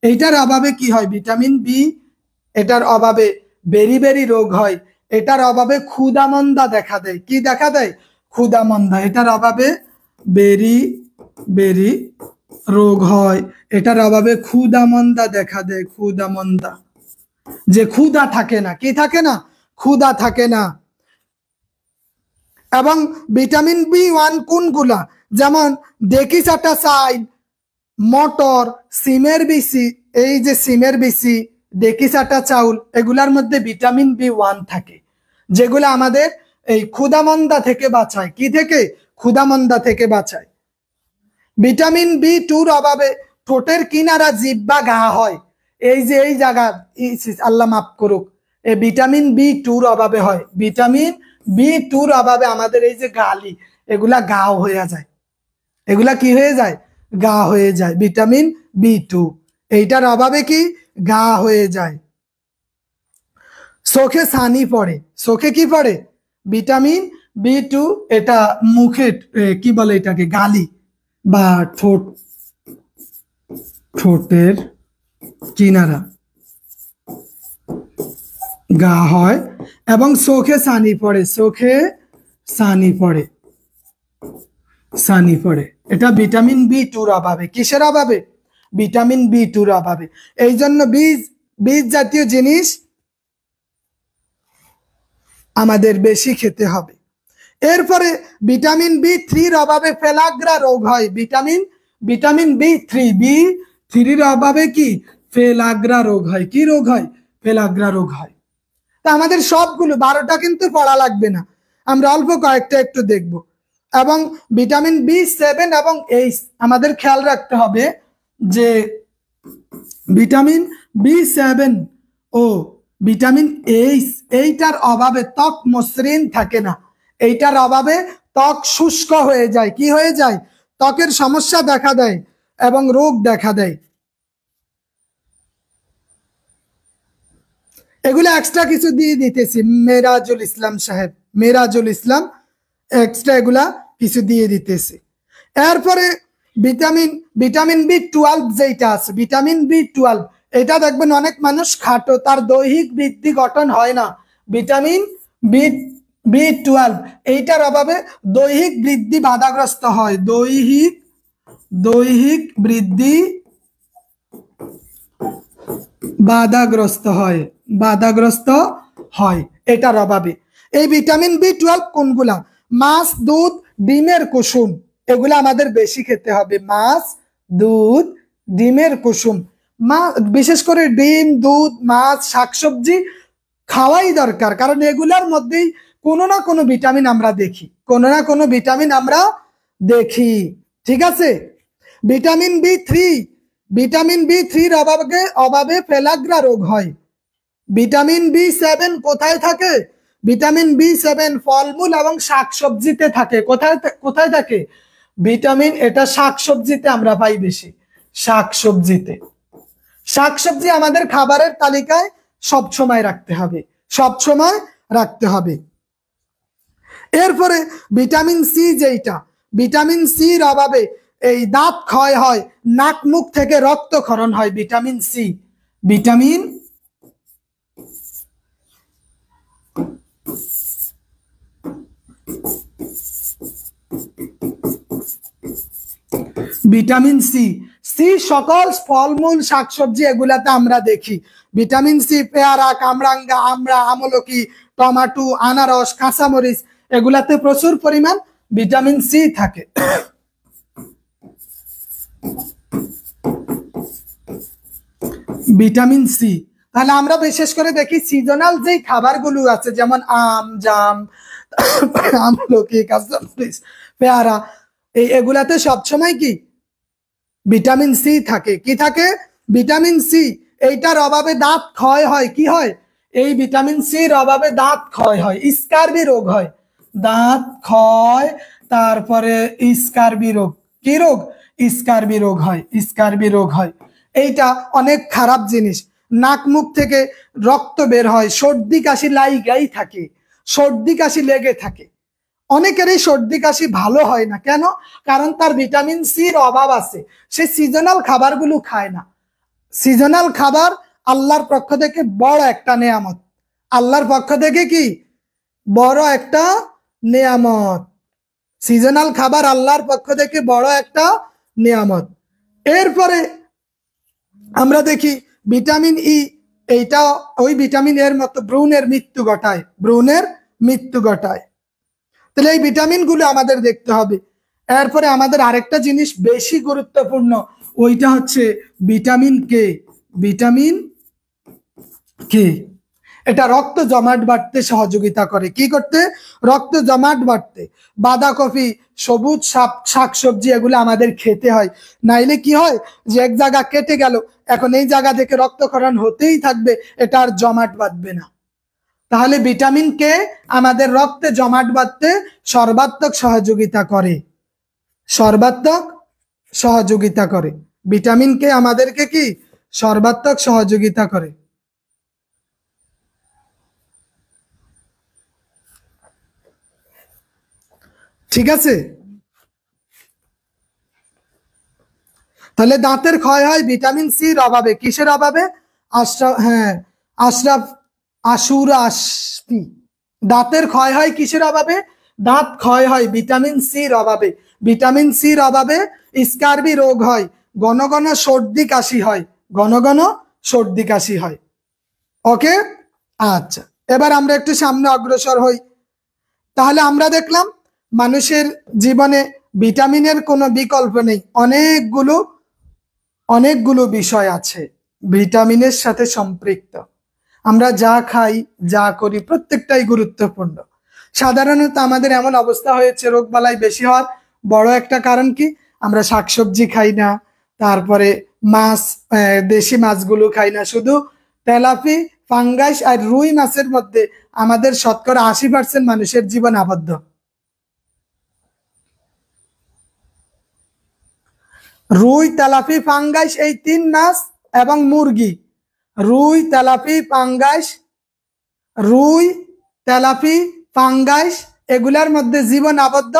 এইটার অভাবে কি হয়? ভিটামিন বি, এটার অভাবে বেরি বেরি রোগ হয়। এটার অভাবে ক্ষুধামন্দা দেখা দেয়। কি দেখা দেয়? ক্ষুধামন্দা। এটার অভাবে বেরি বেরি রোগ হয়। এটার অভাবে ক্ষুধামন্দা দেখা দেয়, ক্ষুধামন্দা, যে ক্ষুধা থাকে না। কি থাকে না? ক্ষুধা থাকে না। এবং ভিটামিন B1 কোনগুলা? যেমন ডেকিসাটাসাইড, মটর, সিমের বিচি, এই যে সিমের বিচি, ডেকিসাটা চাউল, এগুলার মধ্যে ভিটামিন বি1 থাকে, যেগুলো আমাদের এই ক্ষুধামন্দা থেকে বাঁচায়। কি থেকে? ক্ষুধামন্দা থেকে বাঁচায়। ভিটামিন বি2-র অভাবে ঠোঁটের কিনারা জিহ্বা ঘা হয়। এই যে এই জায়গা, আল্লাহ মাফ করুক, এই ভিটামিন বি2-র অভাবে হয়। ভিটামিন বি2-র অভাবে আমাদের এই যে গালি, এগুলা ঘাও হয়ে যায়। এগুলা কি হয়ে যায়? ঘা হয়ে যায়। ভিটামিন বি2 এইটার অভাবে কি ঘা হয়ে যায়। চোখে ছানি পড়ে। চোখে কি পড়ে? Vitamin B2. এটা মুখে কি বলে এটাকে, গালি বা ঠোঁটের কিনারা ঘা হয় এবং চোখে ছানি পড়ে। চোখে ছানি পড়ে, ছানি পড়ে। এটা ভিটামিন বি2-র অভাবে। কিসের অভাবে? ভিটামিন বি2-র অভাবে। এই জন্য বীজ জাতীয় জিনিস আমাদের বেশি খেতে হবে। এরপরে ভিটামিন বি3-র অভাবে পেলাগ্রা রোগ হয়। ভিটামিন বি3-র অভাবে কি পেলাগ্রা রোগ হয়। কি রোগ হয়? পেলাগ্রা রোগ হয়। তা আমাদের সবগুলো 12টা কিন্তু পড়া লাগবে না, আমরা অল্প কয়েকটা একটু দেখব। এবং ভিটামিন বি7 এবং এইচ আমাদের খেয়াল রাখতে হবে যে ভিটামিন বি7 ও ভিটামিন এইচ এইটার অভাবে ত্বক মসৃণ থাকে না। এইটার অভাবে ত্বক শুষ্ক হয়ে যায়। কি হয়ে যায়? ত্বকের সমস্যা দেখা দেয় এবং রোগ দেখা দেয়। এগুলো এক্সট্রা কিছু দিয়ে দিতেছি, মেরাজুল ইসলাম সাহেব, মেরাজুল ইসলাম এক্সট্রা এগুলা কিছু দিয়ে দিতেছি। এরপরে ভিটামিন বি12 যেটা আছে, ভিটামিন বি12, এটা দেখবেন অনেক মানুষ খাটো, তার দৈহিক বৃদ্ধি গঠন হয় না। ভিটামিন বি12 এইটার অভাবে দৈহিক বৃদ্ধি বাধাগ্রস্ত হয়। দৈহিক বৃদ্ধি বাধাগ্রস্ত হয় এটার অভাবে। এই ভিটামিন বি12 কোনগুলা? মাছ, দুধ, ডিমের কুসুম, এগুলা আমাদের বেশি খেতে হবে। মাছ, দুধ, ডিমের কুসুম, বিশেষ করে ডিম, দুধ, মাছ, শাকসবজি খাওয়াই দরকার, কারণ এগুলার মধ্যেই কোনো না কোনো ভিটামিন আমরা দেখি, কোনো না কোনো ভিটামিন আমরা দেখি। ঠিক আছে। ভিটামিন বি3-র অভাবে পেলাগ্রা রোগ হয়। ভিটামিন বি7 কোথায় থাকে? ভিটামিন বি7 ফলমূল এবং শাকসবজিতে থাকে। কোথায় থাকে ভিটামিন? এটা শাকসবজিতে আমরা পাই বেশি। শাকসবজি আমাদের খাবারের তালিকায় সবসময় রাখতে হবে। এরপরে ভিটামিন সি, যেটা ভিটামিন সির অভাবে এই দাঁত ক্ষয় হয়, নাক মুখ থেকে রক্তক্ষরণ হয়। ভিটামিন সি, ভিটামিন সি সকল ফলমূল, শাকসবজি এগুলাতে আমরা দেখি। ভিটামিন সি পেয়ারা, কামরাঙ্গা, আমড়া, আমলকি, টমেটো, আনারস, কাঁচামরিচ এগুলাতে প্রচুর পরিমাণ ভিটামিন সি থাকে। ভিটামিন সি, তাহলে আমরা বিশেষ করে দেখি সিজনাল যেই খাবারগুলো আছে, যেমন আম, জাম, আমলকি, কাঁচামরিচ, পেয়ারা, এগুলাতে সবসময় কি ভিটামিন সি থাকে। কি থাকে? Vitamin C. এইটার অভাবে দাঁত ক্ষয় হয়। কি হয়? এই ভিটামিন সির অভাবে দাঁত ক্ষয় হয়, স্কারবি রোগ হয়। দাঁত ক্ষয়, তারপরে স্কারবি রোগ। কি রোগ? স্কারবি রোগ হয়। এইটা অনেক খারাপ জিনিস। নাক মুখ থেকে রক্ত বের হয়, সর্দি কাশি লেগে থাকে। অনেকেরই সর্দি কাশি ভালো হয় না। কেন? কারণ তার ভিটামিন সির অভাব আছে, সে সিজনাল খাবারগুলো খায় না। সিজনাল খাবার আল্লাহর পক্ষ থেকে বড় একটা নেয়ামত। আল্লাহর পক্ষ থেকে কি বড় একটা নেয়ামত। সিজনাল খাবার আল্লাহর পক্ষ থেকে বড় একটা নেয়ামত। এরপরে আমরা দেখি ভিটামিন ই, এইটা ওই ভিটামিন এর মতো ভ্রূণের মৃত্যু ঘটায়। তাহলে এই ভিটামিনগুলো আমাদের দেখতে হবে। এরপরে আমাদের আরেকটা জিনিস বেশি গুরুত্বপূর্ণ, ওইটা হচ্ছে ভিটামিন কে। ভিটামিন কি? এটা রক্ত জমাট বাড়তে সহযোগিতা করে। কি করতে? রক্ত জমাট বাড়তে। বাঁধাকপি, সবুজ শাকসবজি এগুলো আমাদের খেতে হয়, নাইলে কি হয় যে এক জায়গা কেটে গেল, এখন এই জায়গা থেকে রক্তক্ষরণ হতেই থাকবে, এটা আর জমাট বাঁধবে না। তাহলে ভিটামিন কে আমাদের রক্তে জমাট বাঁধতে সর্বাত্মক সহযোগিতা করে, সর্বাত্মক সহযোগিতা করে। ভিটামিন কে আমাদেরকে কি সর্বাত্মক সহযোগিতা করে। ঠিক আছে? তাহলে দাঁতের ক্ষয় হয় ভিটামিন সির অভাবে। কিসের অভাবে? আশুরাশি। দাঁতের ক্ষয় হয় কিসের অভাবে? দাঁত ক্ষয় হয় ভিটামিন সির অভাবে। ভিটামিন সির অভাবে স্কার্বি রোগ হয়, ঘন ঘন সর্দি কাশি হয়, ঘন ঘন সর্দি কাশি হয়। ওকে, আচ্ছা, এবার আমরা একটু সামনে অগ্রসর হই। তাহলে আমরা দেখলাম মানুষের জীবনে ভিটামিনের কোনো বিকল্প নেই। অনেকগুলো বিষয় আছে ভিটামিনের সাথে সম্পৃক্ত। আমরা যা খাই, যা করি, প্রত্যেকটাই গুরুত্বপূর্ণ। সাধারণত আমাদের এমন অবস্থা হয়েছে রোগবালাই বেশি হওয়ার বড় একটা কারণ কি? আমরা শাকসবজি খাই না, তারপরে মাছ, দেশি মাছগুলো খাই না, শুধু তেলাপি, ফাঙ্গাস আর রুই মাছের মধ্যে আমাদের শতকরা 80% মানুষের জীবন আবদ্ধ। রুই, তেলাপি, ফাঙ্গাস, এই 3 মাছ এবং মুরগি। রুই, তেলাপি, ফাঙ্গাস এগুলার মধ্যে জীবন আবদ্ধ।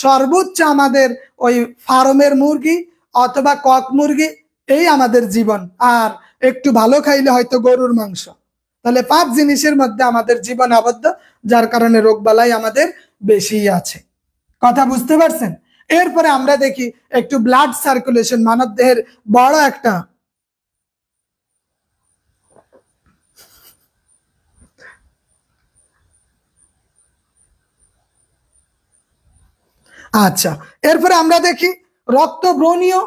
সর্বোচ্চ আমাদের ওই ফার্মের মুরগি অথবা কক মুরগি, এই আমাদের জীবন। আর একটু ভালো খাইলে হয়তো গরুর মাংস। তাহলে 5 জিনিসের মধ্যে আমাদের জীবন আবদ্ধ, যার কারণে রোগবালাই আমাদের বেশি আছে। কথা বুঝতে পারছেন? এরপরে আমরা দেখি একটু ব্লাড সার্কুলেশন, মানব দেহের বড় একটা আচ্ছা, এরপরে আমরা দেখি রক্ত ব্রণীয়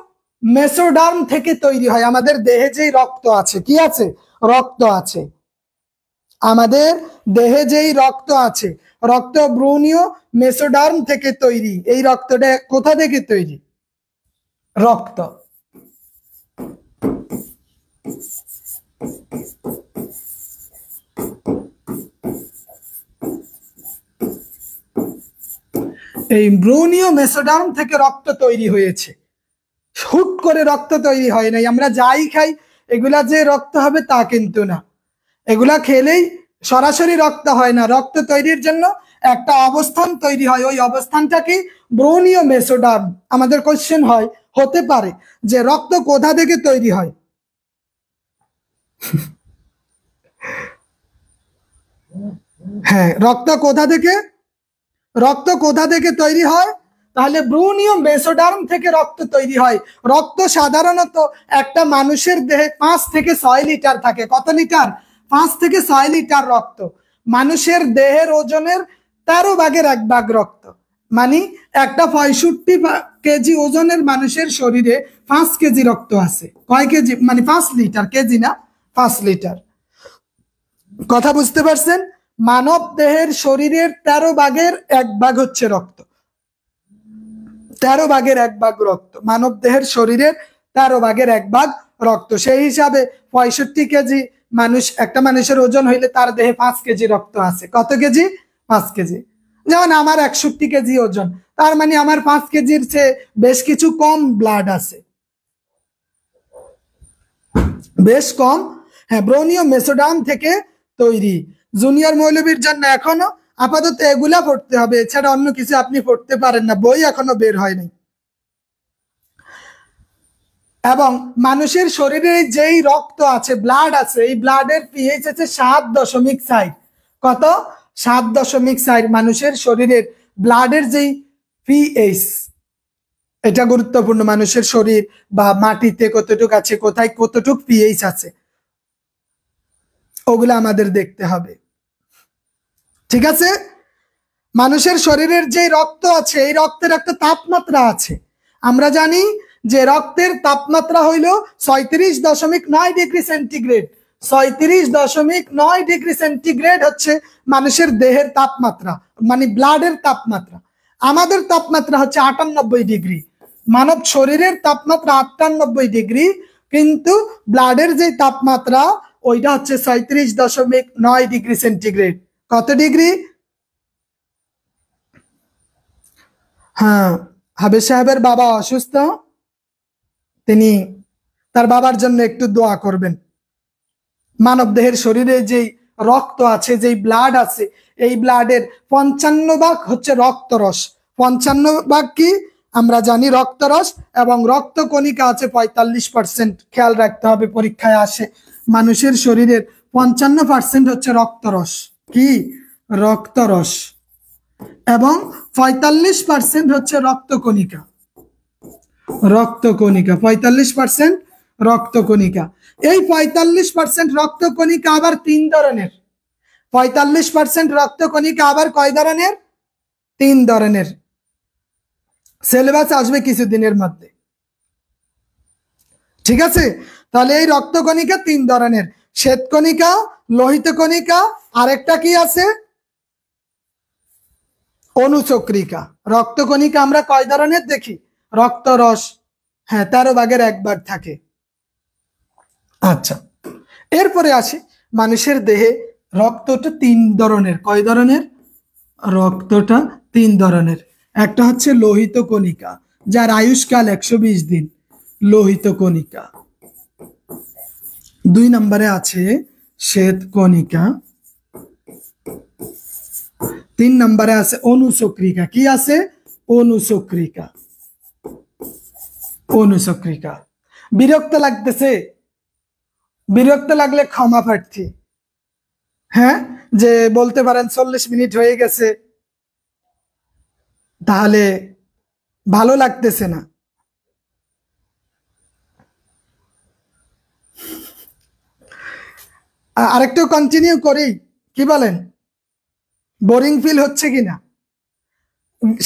মেসোডার্ম থেকে তৈরি হয়। আমাদের দেহে যেই রক্ত আছে, কি আছে? রক্ত আছে। আমাদের দেহে যেই রক্ত আছে, রক্ত ব্রণীয় মেসোডার্ম থেকে তৈরি। এই রক্তটা কোথা থেকে তৈরি? রক্ত এই ব্রণীয় মেসোডার্ম থেকে রক্ত তৈরি হয়েছে। হুট করে রক্ত তৈরি হয় নাই। আমরা যাই খাই এগুলা যে রক্ত হবে তা কিন্তু না। এগুলা খেলেই সরাসরি রক্ত হয় না। রক্ত তৈরির জন্য একটা অবস্থান তৈরি হয়। ওই অবস্থানটা কি? ব্রণীয় মেসোডার্ম। আমাদের কোশ্চেন হয়, হতে পারে যে রক্ত কোথা থেকে তৈরি হয়? হ্যাঁ, রক্ত কোথা থেকে তৈরি হয়? তাহলে ব্রণীয় মেসোডার্ম থেকে রক্ত তৈরি হয়। রক্ত সাধারণত একটা মানুষের দেহে 5 থেকে 6 লিটার থাকে। কত লিটার? 5 থেকে 6 লিটার রক্ত। মানুষের দেহের ওজনের 13 ভাগের 1 ভাগ রক্ত। মানে একটা 65 কেজি ওজনের মানুষের শরীরে 5 কেজি রক্ত আছে। কয় কেজি? মানে 5 লিটার, কেজি না, 5 লিটার। কথা বুঝতে পারছেন? মানব দেহের শরীরের 13 ভাগের 1 ভাগ হচ্ছে রক্ত। 13 ভাগের 1 ভাগ রক্ত। মানব দেহের শরীরের 13 ভাগের 1 ভাগ রক্ত। সেই হিসাবে 65 কেজি একটা মানুষের ওজন হইলে তার দেহে 5 কেজি রক্ত আছে। কত কেজি? 5 কেজি। যেমন আমার 61 কেজি ওজন, তার মানে আমার 5 কেজির চেয়ে বেশ কিছু কম ব্লাড আছে, বেশ কম। হ্যাঁ, ব্রণীয় মেসোডার্ম থেকে তৈরি। জুনিয়র মৌলবীর জন্য এখনো আপাতত এগুলা পড়তে হবে, এছাড়া অন্য কিছু আপনি পড়তে পারেন না, বই এখনো বের হয়নি। এবং মানুষের শরীরে যেই রক্ত আছে, ব্লাড আছে, এই ব্লাডের পিএইচ আছে 7.4। কত? 7.4। মানুষের শরীরের ব্লাডের যেই পিএইচ, এটা গুরুত্বপূর্ণ। মানুষের শরীর বা মাটিতে কতটুক আছে, কোথায় কতটুক পিএইচ আছে, ওগুলো আমাদের দেখতে হবে। ঠিক আছে? মানুষের শরীরের যে রক্ত আছে, এই রক্তের একটা তাপমাত্রা আছে। আমরা জানি যে রক্তের তাপমাত্রা হইল 36.9 ডিগ্রি সেন্টিগ্রেড। 36.9 ডিগ্রি সেন্টিগ্রেড হচ্ছে মানুষের দেহের তাপমাত্রা, মানে ব্লাডের তাপমাত্রা। আমাদের তাপমাত্রা হচ্ছে 98 ডিগ্রি, মানব শরীরের তাপমাত্রা 98 ডিগ্রি, কিন্তু ব্লাডের যে তাপমাত্রা ওইটা হচ্ছে 36.9 ডিগ্রি সেন্টিগ্রেড। কত ডিগ্রি? হ্যাঁ, হাবিব সাহেবের বাবা অসুস্থ, তিনি তার বাবার জন্য একটু দোয়া করবেন। মানব দেহের শরীরে যেই রক্ত আছে, যেই ব্লাড আছে, এই ব্লাডের 55 ভাগ হচ্ছে রক্তরস। 55 ভাগ কি আমরা জানি রক্তরস, এবং রক্ত কণিকা আছে 45%। খেয়াল রাখতে হবে, পরীক্ষায় আসে মানুষের শরীরের 55% হচ্ছে রক্তরস, কি রক্তরস, এবং 45% হচ্ছে রক্তকণিকা। রক্তকণিকা 45% রক্তকণিকা। এই 45% রক্তকণিকা আবার 3 ধরনের। 45% রক্তকণিকা আবার কয় ধরনের? 3 ধরনের। সিলেবাস আসবে কিছুদিনের মধ্যে, ঠিক আছে? তাহলে এই রক্তকণিকা 3 ধরনের, শ্বেতকণিকা, লোহিত কণিকা, আরেকটা কি আছে? অনুচক্রিকা। রক্তকণিকা আমরা কয় ধরনের দেখি? রক্তরস, হ্যাঁ, 13 ভাগের 1 ভাগ থাকে। আচ্ছা, এরপরে আসি মানুষের দেহে রক্তটা 3 ধরনের। কয় ধরনের? রক্তটা 3 ধরনের। একটা হচ্ছে লোহিত কণিকা, যার আয়ুষ্কাল 120 দিন, লোহিত কণিকা। 2 নম্বরে আছে শ্বেত কণিকা। 3 নম্বরে আছে অনুচক্রিকা। কি আছে? অনুচক্রিকা। অনুচক্রিকা। বিরক্ত লাগতেছে? বিরক্ত লাগলে ক্ষমা প্রার্থী, হ্যাঁ, যে বলতে পারেন 40 মিনিট হয়ে গেছে, তাহলে ভালো লাগতেছে না। আরেকটু কন্টিনিউ করি, কি বলেন? বোরিং ফিল হচ্ছে কিনা?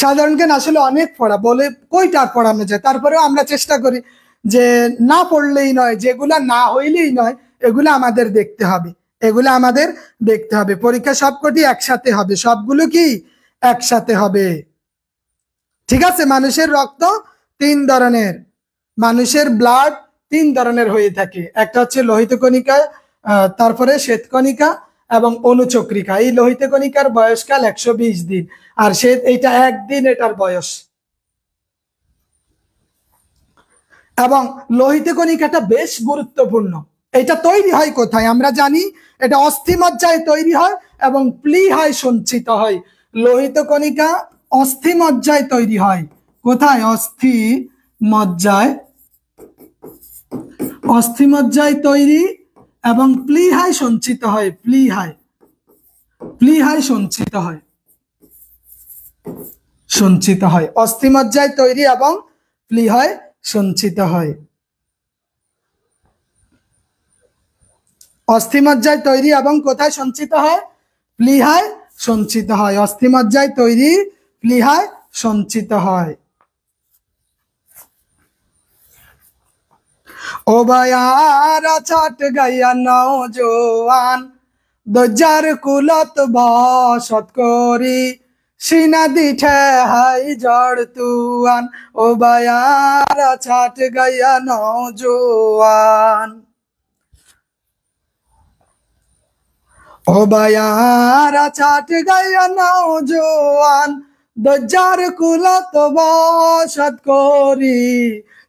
সাধারণ জ্ঞান আসলে অনেক পড়া, বলে কয়টা পড়ানো যায়, তারপরেও আমরা চেষ্টা করি যে না পড়লেই নয়, যেগুলা না হইলেই নয়, এগুলো আমাদের দেখতে হবে, এগুলো আমাদের দেখতে হবে। পরীক্ষা সবকটি একসাথে হবে, সবগুলো কি একসাথে হবে, ঠিক আছে? মানুষের রক্ত 3 ধরনের, মানুষের ব্লাড 3 ধরনের হয়ে থাকে। একটা হচ্ছে লোহিত কণিকা, তারপরে শ্বেতকণিকা এবং অনুচক্রিকা। এই লোহিত কণিকার বয়সকাল 120 দিন, আর শ্বেত এইটা 1 দিন এটার বয়স। এবং লোহিত কণিকাটা বেশ গুরুত্বপূর্ণ। এটা তৈরি হয় কোথায় আমরা জানি? এটা অস্থিমজ্জায় তৈরি হয় এবং প্লীহায় সঞ্চিত হয়। লোহিত কণিকা অস্থিমজ্জায় তৈরি হয়। কোথায়? অস্থিমজ্জায়। অস্থিমজ্জায় তৈরি এবং প্লীহায় সঞ্চিত হয়। প্লীহায়, প্লীহায় সঞ্চিত হয়, সঞ্চিত হয়। অস্থিমজ্জায় তৈরি এবং প্লীহায় সঞ্চিত হয়। অস্থিমজ্জায় তৈরি এবং কোথায় সঞ্চিত হয়? প্লীহায় সঞ্চিত হয়। অস্থিমজ্জায় তৈরি, প্লীহায় সঞ্চিত হয়। ও ভাইয়ারা ছাট গাইয়া নওজোয়ান, দজ্জার কুলত বসত করি, সিনা দিঠে হাই জড় তুয়ান। ও ভাইয়ারা ছাট গাইয়া নওজোয়ান, ও ভাইয়ারা ছাট গাইয়া নওজোয়ান, দজ্জার কুলত বসত করি,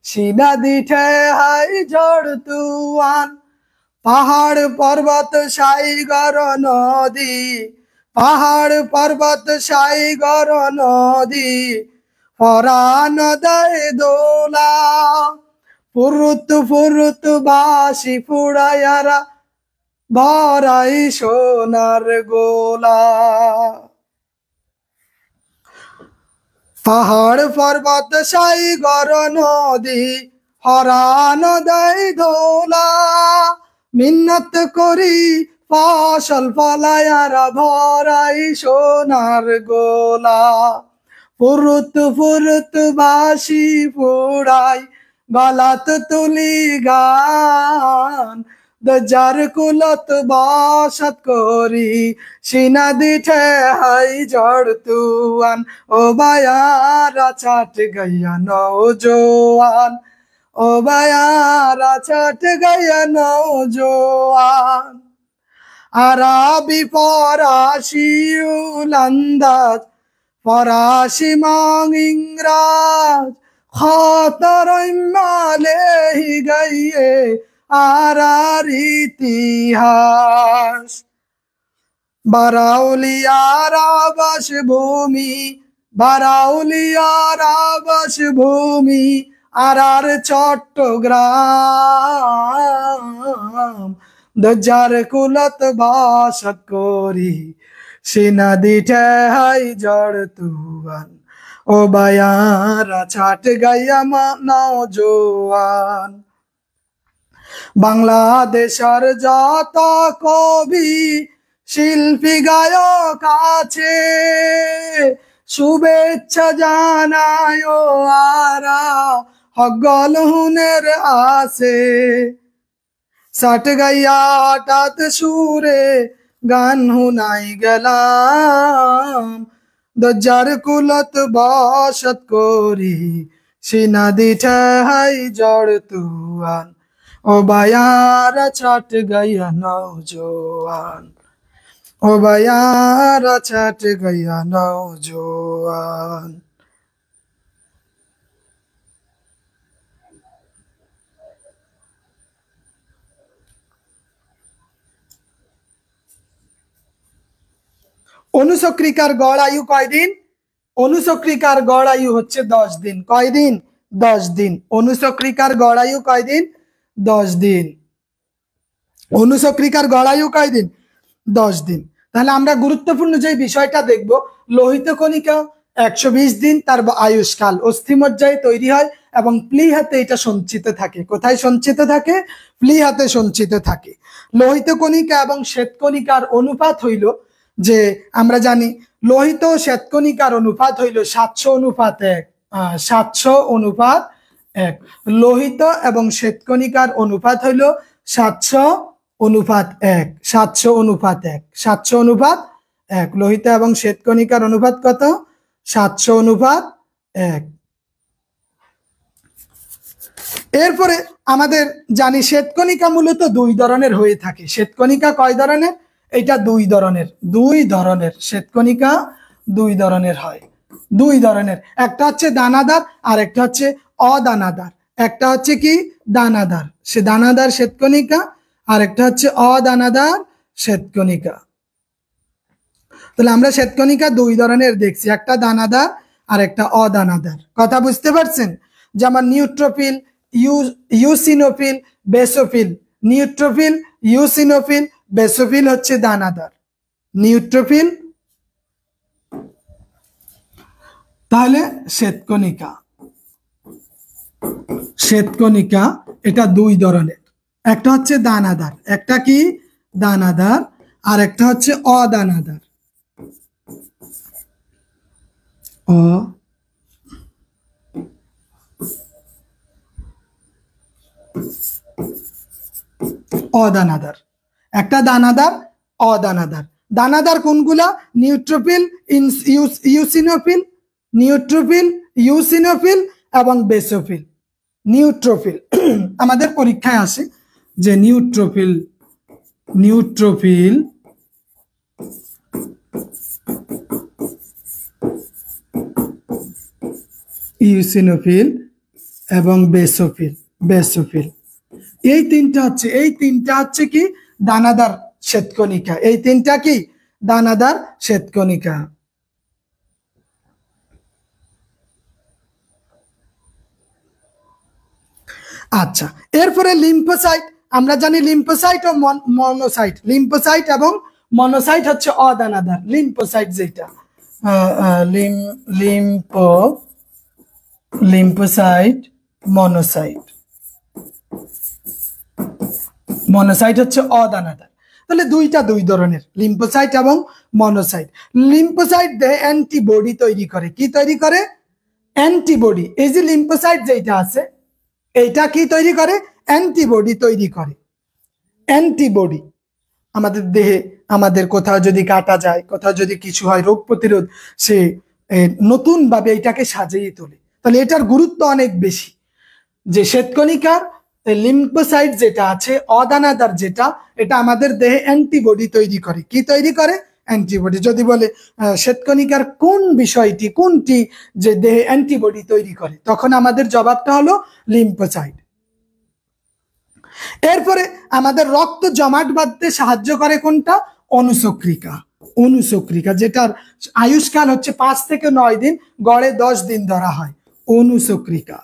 সিনা দিঠে হাই জড় তুয়ান। পাহাড় পর্বত সাইগর নদী, পাহাড় পর্বত সাইগর নদী, পরাণ দেয় দোলা, ফুরুত ফুরুত বাসি ফুড়াইয়ারা, ভরাই সোনার গোলা। পাহাড় পর্বত সাইগর নদী, হরান দেয় দোলা, মিন্নত করি ফসল ফলায়ারা, ভরাই সোনার গোলা। ফুরুত ফুরুত বাসি ফুড়াই, গলাত তুলি গান, দরজার কুলত বসত করি সিনাদি ঠেহাই জড় তুয়ান ও বায়ারা ছাট গাইয়া নওজোয়ান ও বায়ারা ছাট গাইয়া নওজোয়ান আরবি ফরাসি উলান্দাজ ফরাসি মাং ইংরাজ খতর মালেহি গাইয়ে আরার ইতিহাস বারাউলিয়ার আবাস ভূমি বারাউলিয়ার আবাস ভূমি আরার চট্টগ্রাম দরজার কুলত বাসত করি সিনাদি ঠেহাই জড় তুয়ান ও বায়ারা ছাট গাইয়া নওজোয়ান বাংলাদেশের যত কবি শিল্পী গায়ক আছে শুভেচ্ছা জানায় আরা হগল হুনের আছে সাট গাইয়া হঠাৎ সুরে গান হুনাই গেলাম দরজার কুলত বসত করি সিনাদি ঠেহাই জড় তুয়ান ও বায়ারা ছাট গাইয়া নওজোয়ান ও বায়ারা ছাট গাইয়া নওজোয়ান অনুচক্রিকার গড় আয়ু কয়দিন অনুচক্রিকার গড় আয়ু হচ্ছে 10 দিন কয়দিন 10 দিন অনুচক্রিকার গড় আয়ু কয়দিন 10 দিন অনুচক্রিকার গড় আয়ু কয়দিন 10 দিন তাহলে আমরা গুরুত্বপূর্ণ যে বিষয়টা দেখব লোহিত কণিকা 120 দিন তার আয়ুষ্কাল অস্থিমজ্জায় তৈরি হয় এবং প্লীহাতে এটা সঞ্চিত থাকে কোথায় সঞ্চিত থাকে প্লীহাতে সঞ্চিত থাকে লোহিত কণিকা এবং শ্বেতকণিকার অনুপাত হইল যে আমরা জানি লোহিত ও শ্বেতকণিকার অনুপাত হইল 700:1 700:1 লোহিত এবং শ্বেতকণিকার অনুপাত হইল 700:1 700:1 700:1 লোহিত এবং শ্বেতকণিকার অনুপাত কত 700:1 এরপরে আমাদের জানি শ্বেতকণিকা মূলত দুই ধরনের হয়ে থাকে শ্বেতকণিকা কয় ধরনের এটা দুই ধরনের শ্বেতকণিকা দুই ধরনের হয় দুই ধরনের একটা হচ্ছে দানাদার আর একটা হচ্ছে অদানাদার একটা হচ্ছে কি দানাদার সে দানাদার শ্বেতকণিকা আর একটা হচ্ছে অদানাদার শ্বেতকণিকা তাহলে আমরা শ্বেতকণিকা দুই ধরনের দেখছি একটা দানাদার আর একটা অদানাদার কথা বুঝতে পারছেন যেমন neutrophil eosinophil basophil neutrophil eosinophil basophil হচ্ছে দানাদার নিউট্রোফিল তাহলে শ্বেতকণিকা এটা দুই ধরনের একটা হচ্ছে দানাদার একটা কি দানাদার আর একটা হচ্ছে অদানাদার অদানাদার একটা দানাদার অদানাদার দানাদার কোনগুলা নিউট্রোফিল ইউসিনোফিল এবং বেসোফিল নিউট্রোফিল আমাদের পরীক্ষায় আসে যে নিউট্রোফিল ইউসিনোফিল এবং বেসোফিল এই তিনটা হচ্ছে কি দানাদার শ্বেতকণিকা এই তিনটা কি দানাদার শ্বেতকণিকা আচ্ছা এরপরে লিম্ফোসাইট আমরা জানি লিম্ফোসাইট ও মনোসাইট লিম্ফোসাইট এবং মনোসাইট হচ্ছে অদানাদার লিম্ফোসাইট যেটা লিম্ফোসাইট মনোসাইট হচ্ছে অদানাদার তাহলে দুই ধরনের লিম্ফোসাইট এবং মনোসাইট লিম্ফোসাইট দেহে অ্যান্টিবডি তৈরি করে কি তৈরি করে অ্যান্টিবডি এই যে লিম্ফোসাইট যেটা আছে এইটা কি তৈরি করে অ্যান্টিবডি তৈরি করে অ্যান্টিবডি আমাদের দেহে, আমাদের কোথাও যদি কাটা যায়, কোথাও যদি কিছু হয়, রোগ প্রতিরোধ সে নতুন ভাবে এটাকে সাজিয়ে তোলে। তাহলে এটার গুরুত্ব অনেক বেশি। যে শ্বেতকণিকার লিম্ফোসাইট যেটা আছে, অদানাদার যেটা, এটা আমাদের দেহে অ্যান্টিবডি তৈরি করে। কি তৈরি করে? অ্যান্টিবডি। যদি বলে শ্বেতকণিকার কোন বিষয়টি, কোনটি যে দেহে অ্যান্টিবডি তৈরি করে, তখন আমাদের জবাবটা হলো লিম্ফোসাইট। এরপরে আমাদের রক্ত জমাট বাঁধতে সাহায্য করে কোনটা? অনুচক্রিকা। অনুচক্রিকা, যেটার আয়ুষ্কাল হচ্ছে 5 থেকে 9 দিন, গড়ে 10 দিন ধরা হয়। অনুচক্রিকা,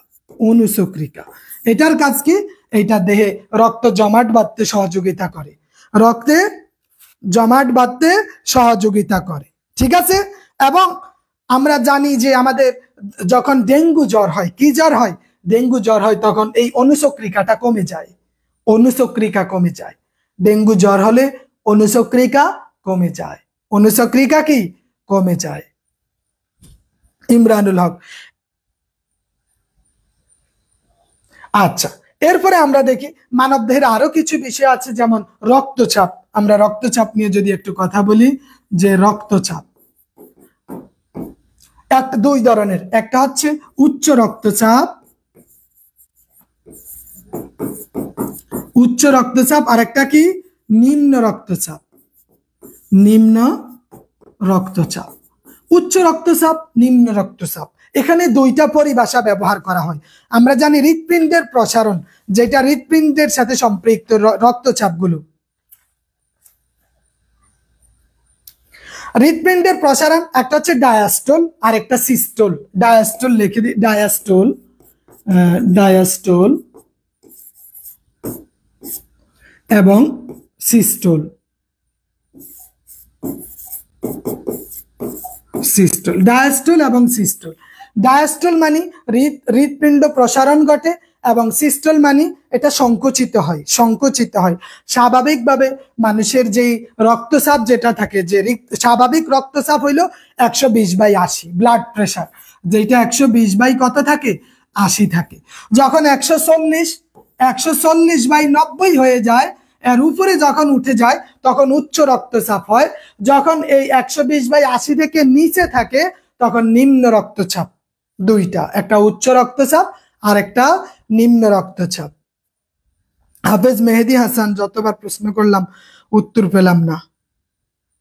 অনুচক্রিকা এটার কাজ কি? এটা দেহে রক্ত জমাট বাঁধতে সহযোগিতা করে, রক্তে জমাট বাঁধতে সহযোগিতা করে। ঠিক আছে। এবং আমরা জানি যে আমাদের যখন ডেঙ্গু জ্বর হয়, কি জ্বর হয়? ডেঙ্গু জ্বর হয়, তখন এই অনুচক্রিকাটা কমে যায়, অনুচক্রিকা কমে যায়। ডেঙ্গু জ্বর হলে অনুচক্রিকা কমে যায়, অনুচক্রিকা কি কমে যায়। ইমরানুল হক। আচ্ছা, এরপরে আমরা দেখি মানবদেহের আরো কিছু বিষয় আছে, যেমন রক্তচাপ। আমরা রক্তচাপ নিয়ে যদি একটু কথা বলি, যে রক্তচাপ একটা 2 ধরনের, একটা হচ্ছে উচ্চ রক্তচাপ, উচ্চ রক্তচাপ, আর একটা কি নিম্ন রক্তচাপ, নিম্ন রক্তচাপ। উচ্চ রক্তচাপ, নিম্ন রক্তচাপ, এখানে 2টা পরিভাষা ব্যবহার করা হয়। আমরা জানি হৃৎপিণ্ডের প্রসারণ, যেটা হৃৎপিণ্ডের সাথে সম্পৃক্ত রক্তচাপগুলো। হৃৎপিণ্ডের প্রসারণ একটা হচ্ছে ডায়াস্টোল আর একটা সিস্টোল। ডায়াস্টোল লিখে দিই, ডায়াস্টোল, ডায়াস্টোল এবং সিস্টোল, সিস্টোল, ডায়াস্টোল এবং সিস্টোল। ডায়াস্টোল মানে হৃৎপিণ্ড প্রসারণ ঘটে, এবং সিস্টোল মানে এটা সংকুচিত হয়, সংকুচিত হয়। স্বাভাবিকভাবে মানুষের যেই রক্তচাপ যেটা থাকে, যে স্বাভাবিক রক্তচাপ হইলো 120/80, ব্লাড প্রেশার যেটা 120 কত থাকে? 80 থাকে। যখন 140/90 হয়ে যায়, এর উপরে যখন উঠে যায়, তখন উচ্চ রক্তচাপ হয়। যখন এই 120/80 থেকে নিচে থাকে, তখন নিম্ন রক্তচাপ। 2টা, একটা উচ্চ রক্তচাপ আর একটা নিম্ন রক্তচাপ। হাফেজ মেহেদি হাসান, যতবার প্রশ্ন করলাম উত্তর পেলাম না,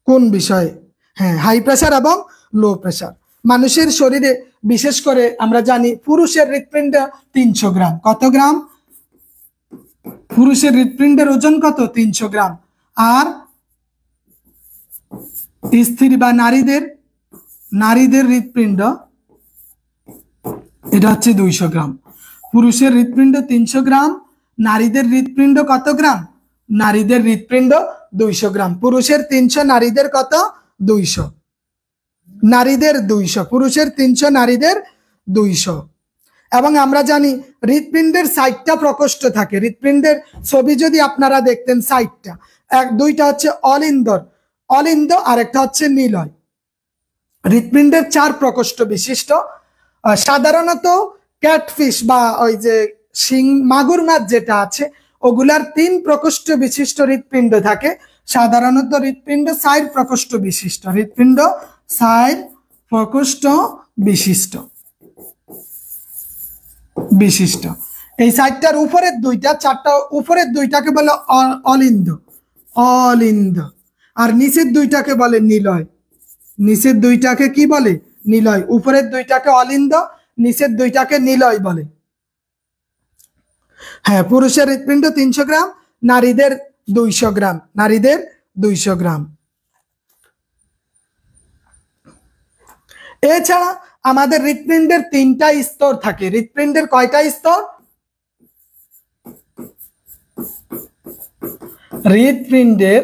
কোন বিষয়ে? হ্যাঁ, হাই প্রেসার এবং লো প্রেসার। মানুষের শরীরে বিশেষ করে আমরা জানি পুরুষের হৃৎপিণ্ড 300 গ্রাম। কত গ্রাম? পুরুষের হৃৎপিণ্ডের ওজন কত? 300 গ্রাম। আর স্ত্রী বা নারীদের হৃৎপিণ্ড এটা হচ্ছে 200 গ্রাম। পুরুষের হৃৎপিণ্ড 300 গ্রাম, নারীদের হৃৎপিণ্ড কত গ্রাম? নারীদের হৃৎপিণ্ড 200 গ্রাম। পুরুষের 300, নারীদের কত? 200। নারীদের 200, পুরুষের 300, নারীদের 200। এবং আমরা জানি হৃৎপিণ্ডের 60টা প্রকোষ্ঠ থাকে। হৃৎপিণ্ডের ছবি যদি আপনারা দেখতেন, 60টা, 2টা হচ্ছে অলিন্দ আর একটা হচ্ছে নিলয়। হৃৎপিণ্ডের 4 প্রকোষ্ঠ বিশিষ্ট। সাধারণত ক্যাটফিশ বা ওই যে মাগুর মাছ যেটা আছে, ওগুলার 3 প্রকোষ্ঠ বিশিষ্ট হৃৎপিণ্ড থাকে। সাধারণত হৃৎপিণ্ড 4 প্রকোষ্ঠ বিশিষ্ট, হৃৎপিণ্ড 4 প্রকোষ্ঠ বিশিষ্ট। এই 4টার উপরের 2টা, 4টা উপরের 2টাকে বলে অলিন্দ, আর নিচের 2টাকে বলে নিলয়। নিচের 2টাকে কি বলে? নিলয়। উপরের 2টাকে অলিন্দ, নিচের 2টাকে নিলয় বলে। হ্যাঁ, পুরুষের হৃৎপিণ্ড 300 গ্রাম, নারীদের 200 গ্রাম, নারীদের 200 গ্রাম। এছাড়া আমাদের হৃৎপিণ্ডের 3টা স্তর থাকে। হৃৎপিণ্ডের কয়টা স্তর? হৃৎপিণ্ডের